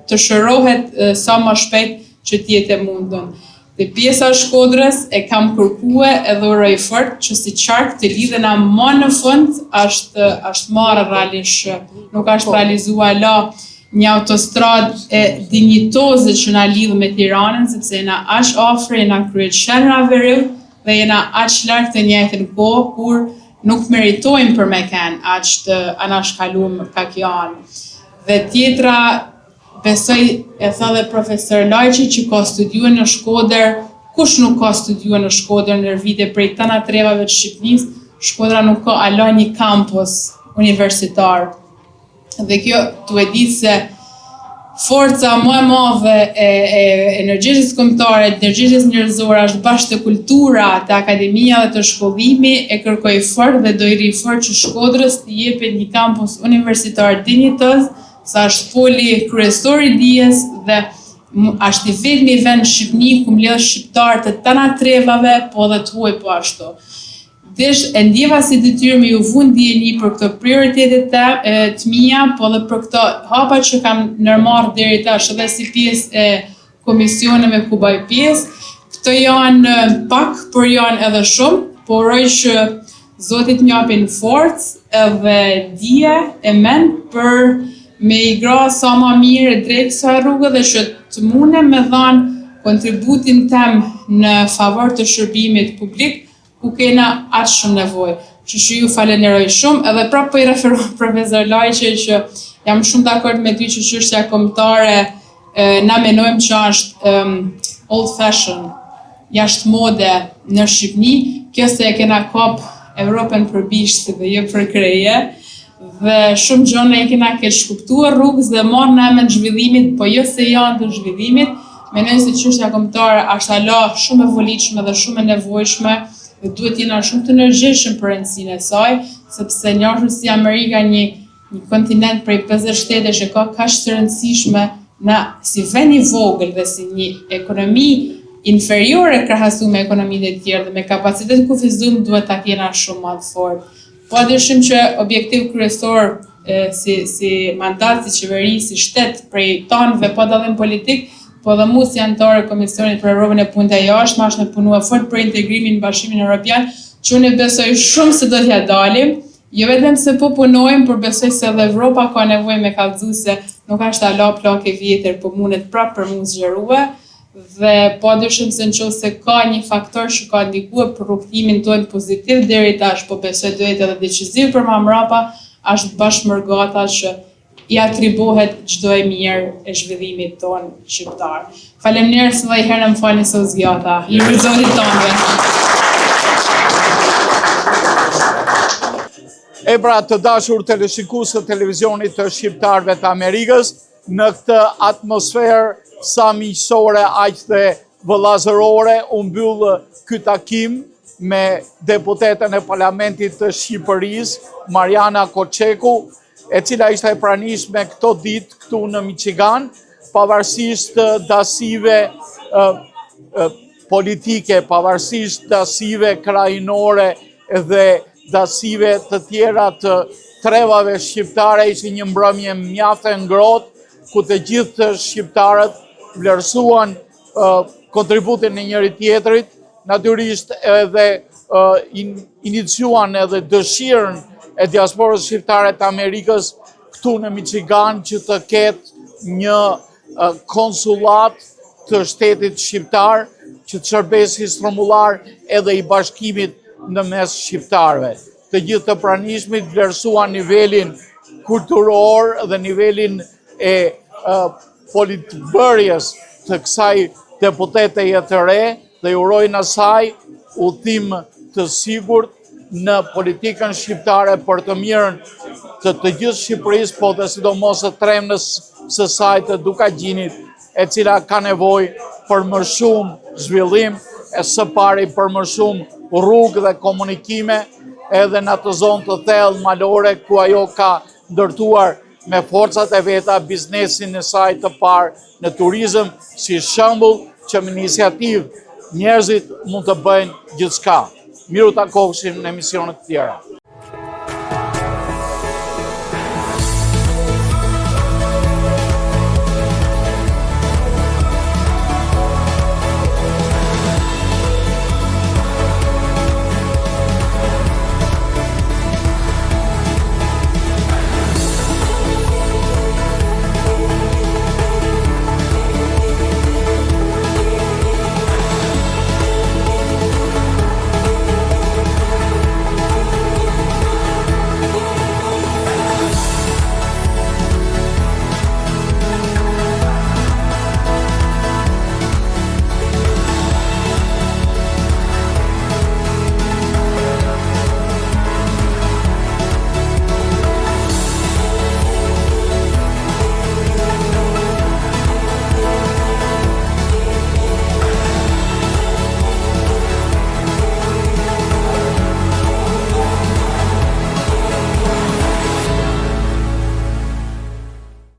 Speaker 3: të shërohet sa më shpejt që të jetë e mundur. Dhe pjesa e Shkodrës e kam kërkuar edhe uroj fort që si qark të lidhena më në fund është marrë realisht, nuk është realizuar një autostradë e dinjitoze që na lidh me Tiranën, sepse jena aq afër, jena kryet shenra veriu dhe jena aq larg të njëjtën kohë kur nuk meritojmë për me kenë aq të anashkaluar ka kjo anë. Dhe tjetra, besoj e tha dhe profesor Lajçi që ka studiuar në Shkodër, kush nuk ka studiuar në Shkodër në vite prej tana trevave të Shqipërisë, Shkodra nuk ka ala një kampus universitar. Dhe kjo tu e ditë se forca më e madhe e energjetisë kombëtare, energjetisë njerëzore është bashkë të kultura, të akademia dhe të shkollimi, e kërkoj fort dhe do i ri fort që Shkodrës të jepet një kampus universitar dinjitoz, sa është poli kryesor i dijes dhe është i vetmi vend në Shqipëni ku mbledh shqiptar të tana trevave, po dhe të huaj po ashtu. E ndjeva si detyrë me ju vënë ndjenjë për këto prioritetet të mia, po dhe për këto hapa që kam ndërmarrë deri tash edhe si pjesë e komisioneve ku bëj pjesë. Këto janë pak, por janë edhe shumë, por uroj që Zotit m'japin forcë edhe dije e mend për me i gra sa ma mirë drejt kësaj rrugë dhe që të mune me dhanë kontributin tem në favor të shërbimit publik ku kena atë shumë nevojë. Që ju falenderoj shumë, edhe prapë po i referoj profesor Lajqe që jam shumë dakord me ty që çështja kombëtare na menojmë që është old fashion, jashtë mode në Shqipni, kjo se e kena kap Evropën për bishtë dhe jo për kreje, dhe shumë gjone e kena keq kuptuar rrugës dhe marrë në emën zhvillimit, po jo se janë të zhvillimit, menoj se çështja kombëtare është ala shumë e volitshme dhe shumë e nevojshme, dhe duhet jena shumë të energjishëm për rëndësinë e saj, sepse njohur si Amerika një kontinent prej 50 shtetesh që ka kaq të rëndësishme na si vend i vogël dhe si një ekonomi inferiore krahasuar me ekonomitë e tjera dhe me kapacitet kufizim duhet ta kena shumë më të fortë. Po dyshim që objektiv kryesor si mandat, si qeveri, si shtet prej tonëve pa dallim politik, po dhe mu si anëtare Komisionit për Evropën e Punëve të Jashtme është me punua fort për integrimin në Bashkimin Evropian, që unë besoj shumë se do t'ja dalim, jo vetëm se po punojmë, por besoj se edhe Evropa ka nevojë me kallëzu se nuk është ala plak e vjetër, po mundet prapë për mu zgjerue, dhe po dyshim se nëse ka një faktor që ka ndikuar për rrugtimin tonë pozitiv deri tash, po besoj duhet edhe deciziv për më mrapa, është bashkëmërgata që i atribuohet çdo e mirë e zhvillimit tonë shqiptar. Faleminderit edhe një herë më falni se u zgjata. I zotit tonëve.
Speaker 1: E pra të dashur teleshikues të televizionit të shqiptarëve të Amerikës, në këtë atmosferë sa miqësore aq dhe vëllazërore u mbyll ky takim me deputeten e Parlamentit të Shqipërisë, Mariana Koçeku, e cila ishte e pranishme këto ditë këtu në Michigan, pavarësisht dasive politike, pavarësisht dasive krajinore dhe dasive të tjera të trevave shqiptare, ishte një mbrëmje mjaft e ngrohtë, ku të gjithë shqiptarët vlerësuan kontributin e njëri tjetrit, natyrisht edhe iniciuan edhe dëshirën e diasporës shqiptare të Amerikës këtu në Michigan që të ketë një konsulat të shtetit shqiptar që të shërbesi stromullar edhe i bashkimit në mes shqiptarëve. Të gjithë të pranishmit vlerësuan nivelin kulturor dhe nivelin e politbërjes të kësaj deputeteje të re dhe urojnë asaj udhtim të sigurt në politikën shqiptare për të mirën të gjithë Shqipërisë, po dhe sidomos të tremnës së saj të Dukagjinit, e cila ka nevojë për më shumë zhvillim, e së pari për më shumë rrugë dhe komunikime, edhe në atë zonë të thellë malore ku ajo ka ndërtuar me forcat e veta biznesin e saj të parë në turizëm, si shembull që me iniciativë njerëzit mund të bëjnë gjithçka. Miru takoheshim në emisionet tjera.